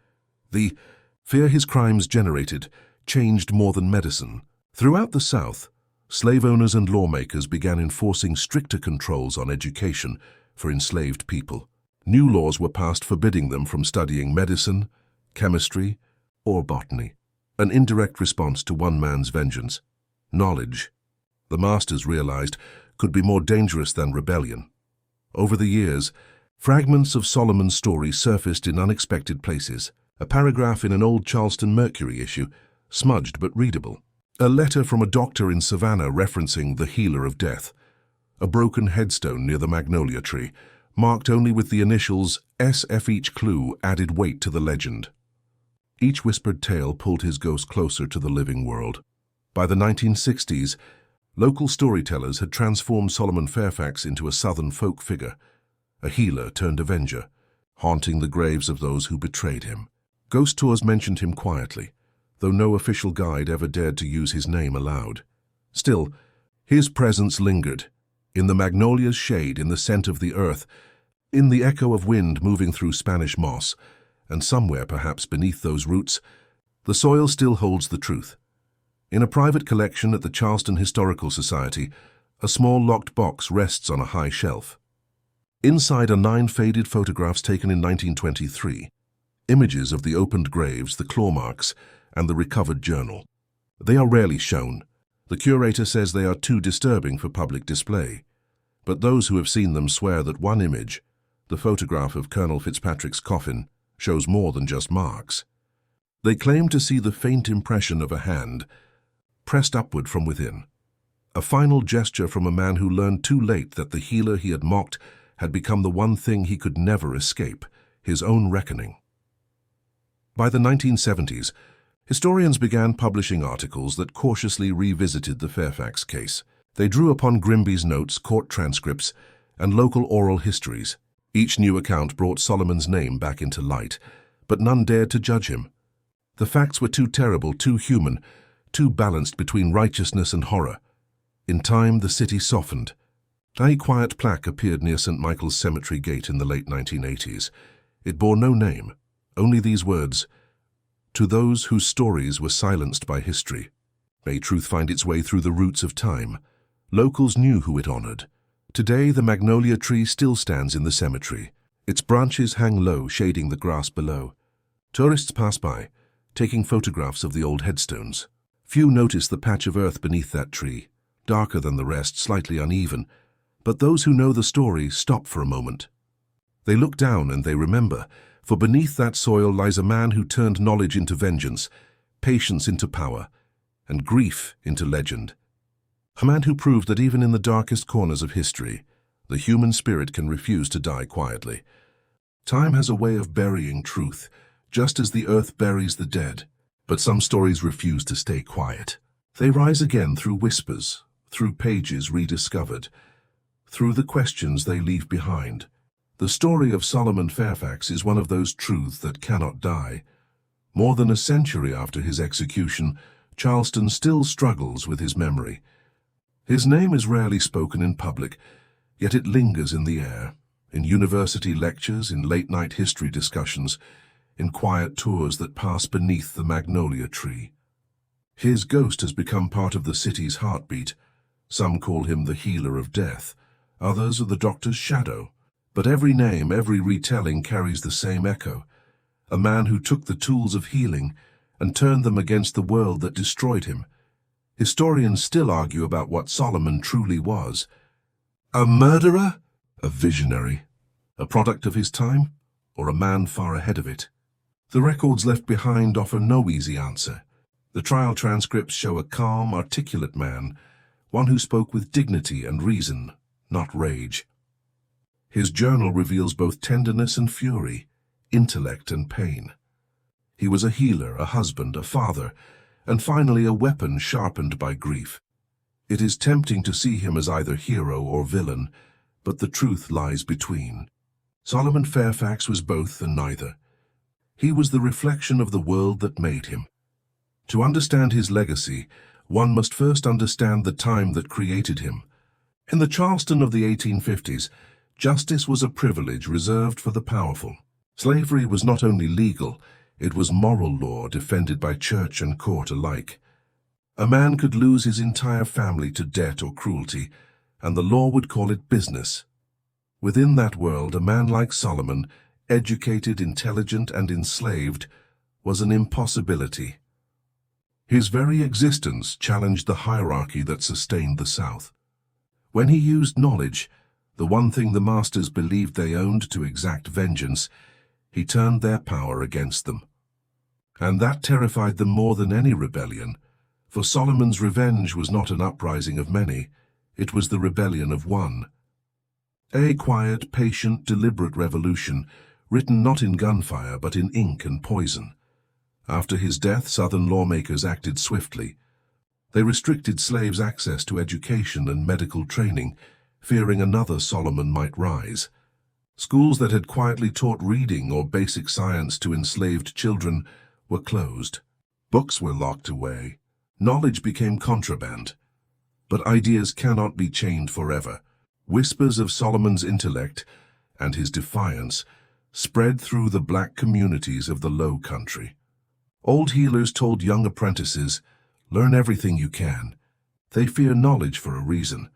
The fear his crimes generated changed more than medicine. Throughout the South, slave owners and lawmakers began enforcing stricter controls on education for enslaved people. New laws were passed forbidding them from studying medicine, chemistry, or botany, an indirect response to one man's vengeance. Knowledge, the masters realized, could be more dangerous than rebellion. Over the years, fragments of Solomon's story surfaced in unexpected places. A paragraph in an old Charleston Mercury issue, smudged but readable. A letter from a doctor in Savannah referencing the healer of death. A broken headstone near the magnolia tree, marked only with the initials SF. Each clue added weight to the legend. Each whispered tale pulled his ghost closer to the living world. By the 1960s, local storytellers had transformed Solomon Fairfax into a Southern folk figure, a healer turned avenger, haunting the graves of those who betrayed him. Ghost tours mentioned him quietly, though no official guide ever dared to use his name aloud. Still, his presence lingered, in the magnolia's shade, in the scent of the earth, in the echo of wind moving through Spanish moss, and somewhere perhaps beneath those roots, the soil still holds the truth. In a private collection at the Charleston Historical Society, a small locked box rests on a high shelf. Inside are 9 faded photographs taken in 1923, images of the opened graves, the claw marks, and the recovered journal. They are rarely shown. The curator says they are too disturbing for public display. But those who have seen them swear that one image, the photograph of Colonel Fitzpatrick's coffin, shows more than just marks. They claim to see the faint impression of a hand, pressed upward from within. A final gesture from a man who learned too late that the healer he had mocked had become the one thing he could never escape, his own reckoning. By the 1970s, historians began publishing articles that cautiously revisited the Fairfax case. They drew upon Grimby's notes, court transcripts, and local oral histories. Each new account brought Solomon's name back into light, but none dared to judge him. The facts were too terrible, too human, too balanced between righteousness and horror. In time, the city softened. A quiet plaque appeared near St. Michael's Cemetery gate in the late 1980s. It bore no name, only these words: "To those whose stories were silenced by history, may truth find its way through the roots of time." Locals knew who it honored. Today, the magnolia tree still stands in the cemetery. Its branches hang low, shading the grass below. Tourists pass by, taking photographs of the old headstones. Few notice the patch of earth beneath that tree, darker than the rest, slightly uneven. But those who know the story stop for a moment. They look down and they remember, for beneath that soil lies a man who turned knowledge into vengeance, patience into power, and grief into legend. A man who proved that even in the darkest corners of history, the human spirit can refuse to die quietly. Time has a way of burying truth, just as the earth buries the dead. But some stories refuse to stay quiet. They rise again through whispers, through pages rediscovered, through the questions they leave behind. The story of Solomon Fairfax is one of those truths that cannot die. More than a century after his execution, Charleston still struggles with his memory. His name is rarely spoken in public, yet it lingers in the air, in university lectures, in late-night history discussions, in quiet tours that pass beneath the magnolia tree. His ghost has become part of the city's heartbeat. Some call him the healer of death, others are the doctor's shadow. But every name, every retelling carries the same echo. A man who took the tools of healing and turned them against the world that destroyed him. Historians still argue about what Solomon truly was. A murderer? A visionary? A product of his time? Or a man far ahead of it? The records left behind offer no easy answer. The trial transcripts show a calm, articulate man, one who spoke with dignity and reason, not rage. His journal reveals both tenderness and fury, intellect and pain. He was a healer, a husband, a father, and finally a weapon sharpened by grief. It is tempting to see him as either hero or villain, but the truth lies between. Solomon Fairfax was both and neither. He was the reflection of the world that made him. To understand his legacy, one must first understand the time that created him. In the Charleston of the 1850s, justice was a privilege reserved for the powerful. Slavery was not only legal, it was moral law defended by church and court alike. A man could lose his entire family to debt or cruelty, and the law would call it business. Within that world, a man like Solomon, educated, intelligent, and enslaved, was an impossibility. His very existence challenged the hierarchy that sustained the South. When he used knowledge, the one thing the masters believed they owned, to exact vengeance, he turned their power against them. And that terrified them more than any rebellion, for Solomon's revenge was not an uprising of many, it was the rebellion of one. A quiet, patient, deliberate revolution, written not in gunfire but in ink and poison. After his death, Southern lawmakers acted swiftly. They restricted slaves' access to education and medical training, fearing another Solomon might rise. Schools that had quietly taught reading or basic science to enslaved children were closed. Books were locked away. Knowledge became contraband. But ideas cannot be chained forever. Whispers of Solomon's intellect and his defiance spread through the black communities of the Low Country. Old healers told young apprentices, "Learn everything you can." They fear knowledge for a reason.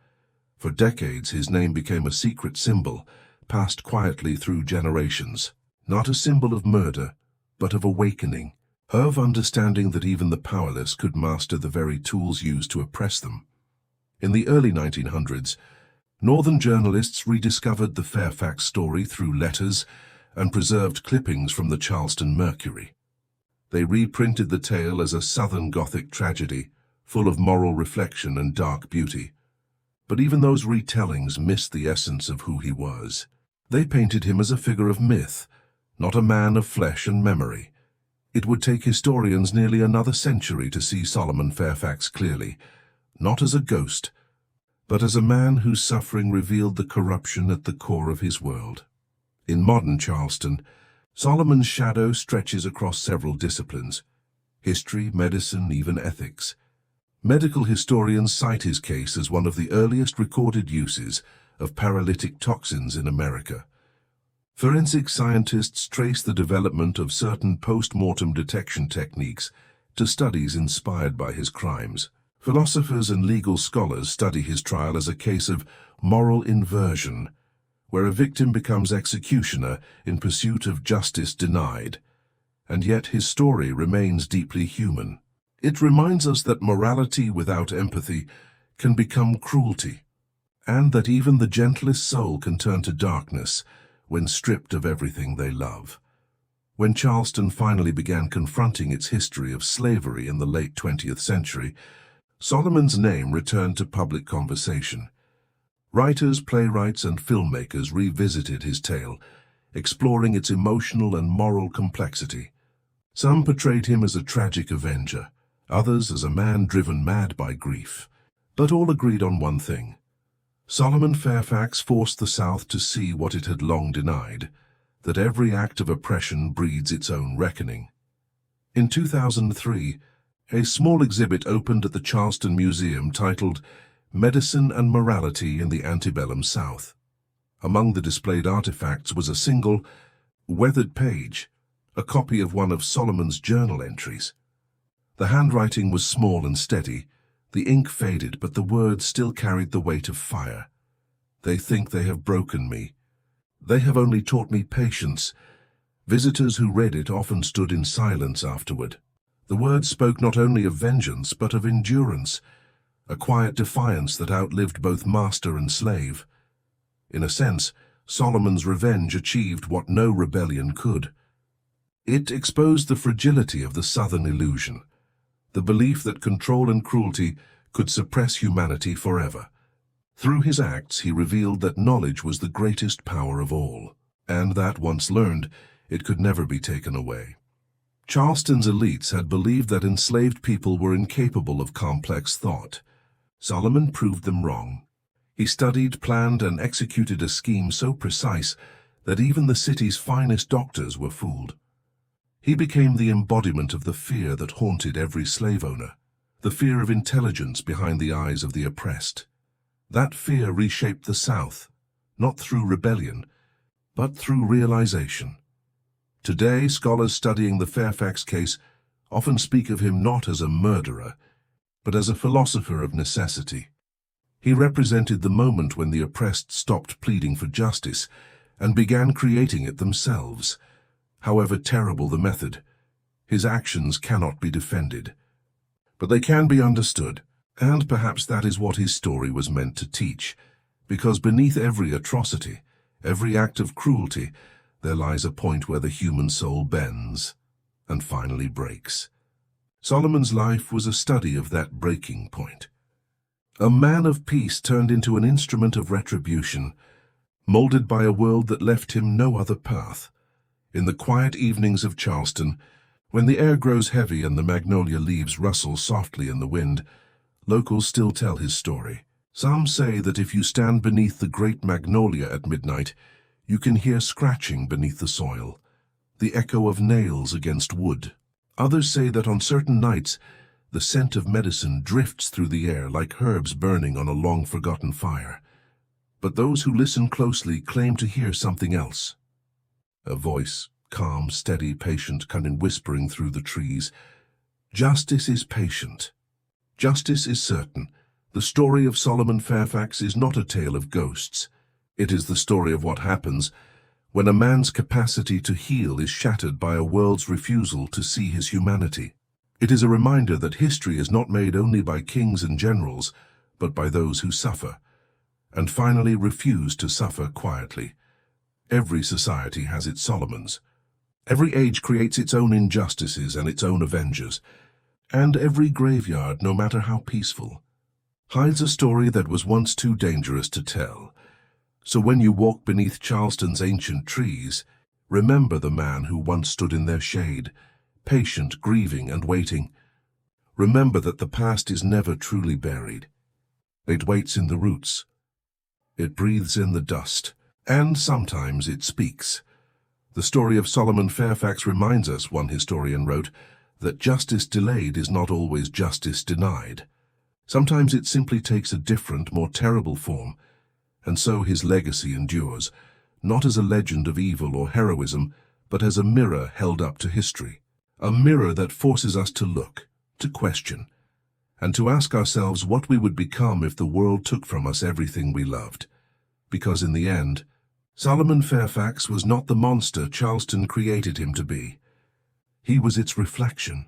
For decades, his name became a secret symbol, passed quietly through generations. Not a symbol of murder, but of awakening, of understanding that even the powerless could master the very tools used to oppress them. In the early 1900s, Northern journalists rediscovered the Fairfax story through letters and preserved clippings from the Charleston Mercury. They reprinted the tale as a Southern Gothic tragedy, full of moral reflection and dark beauty. But even those retellings missed the essence of who he was. They painted him as a figure of myth, not a man of flesh and memory. It would take historians nearly another century to see Solomon Fairfax clearly, not as a ghost, but as a man whose suffering revealed the corruption at the core of his world. In modern Charleston, Solomon's shadow stretches across several disciplines: history, medicine, even ethics. Medical historians cite his case as one of the earliest recorded uses of paralytic toxins in America. Forensic scientists trace the development of certain post-mortem detection techniques to studies inspired by his crimes. Philosophers and legal scholars study his trial as a case of moral inversion, where a victim becomes executioner in pursuit of justice denied. And yet his story remains deeply human. It reminds us that morality without empathy can become cruelty, and that even the gentlest soul can turn to darkness when stripped of everything they love. When Charleston finally began confronting its history of slavery in the late 20th century, Solomon's name returned to public conversation. Writers, playwrights, and filmmakers revisited his tale, exploring its emotional and moral complexity. Some portrayed him as a tragic avenger, others as a man driven mad by grief. But all agreed on one thing: Solomon Fairfax forced the South to see what it had long denied, that every act of oppression breeds its own reckoning. In 2003, a small exhibit opened at the Charleston Museum titled "Medicine and Morality in the Antebellum South." Among the displayed artifacts was a single, weathered page, a copy of one of Solomon's journal entries. The handwriting was small and steady, the ink faded, but the words still carried the weight of fire. "They think they have broken me. They have only taught me patience." Visitors who read it often stood in silence afterward. The words spoke not only of vengeance, but of endurance, a quiet defiance that outlived both master and slave. In a sense, Solomon's revenge achieved what no rebellion could. It exposed the fragility of the Southern illusion, the belief that control and cruelty could suppress humanity forever. Through his acts, he revealed that knowledge was the greatest power of all, and that, once learned, it could never be taken away. Charleston's elites had believed that enslaved people were incapable of complex thought. Solomon proved them wrong. He studied, planned, and executed a scheme so precise that even the city's finest doctors were fooled. He became the embodiment of the fear that haunted every slave owner, the fear of intelligence behind the eyes of the oppressed. That fear reshaped the South, not through rebellion, but through realization. Today, scholars studying the Fairfax case often speak of him not as a murderer, but as a philosopher of necessity. He represented the moment when the oppressed stopped pleading for justice and began creating it themselves. However terrible the method, his actions cannot be defended. But they can be understood, and perhaps that is what his story was meant to teach, because beneath every atrocity, every act of cruelty, there lies a point where the human soul bends. and finally breaks. Solomon's life was a study of that breaking point. A man of peace turned into an instrument of retribution, molded by a world that left him no other path. In the quiet evenings of Charleston, when the air grows heavy and the magnolia leaves rustle softly in the wind, locals still tell his story. Some say that if you stand beneath the great magnolia at midnight, you can hear scratching beneath the soil, the echo of nails against wood. Others say that on certain nights, the scent of medicine drifts through the air like herbs burning on a long-forgotten fire. But those who listen closely claim to hear something else. A voice, calm, steady, patient, coming whispering through the trees. Justice is patient. Justice is certain. The story of Solomon Fairfax is not a tale of ghosts. It is the story of what happens when a man's capacity to heal is shattered by a world's refusal to see his humanity. It is a reminder that history is not made only by kings and generals, but by those who suffer, and finally refuse to suffer quietly. Every society has its Solomons. Every age creates its own injustices and its own avengers. And every graveyard, no matter how peaceful, hides a story that was once too dangerous to tell. So when you walk beneath Charleston's ancient trees, remember the man who once stood in their shade, patient, grieving, and waiting. Remember that the past is never truly buried. It waits in the roots. It breathes in the dust. And sometimes it speaks. The story of Solomon Fairfax reminds us, one historian wrote, that justice delayed is not always justice denied. Sometimes it simply takes a different, more terrible form, and so his legacy endures, not as a legend of evil or heroism, but as a mirror held up to history. A mirror that forces us to look, to question, and to ask ourselves what we would become if the world took from us everything we loved. Because in the end, Solomon Fairfax was not the monster Charleston created him to be. He was its reflection,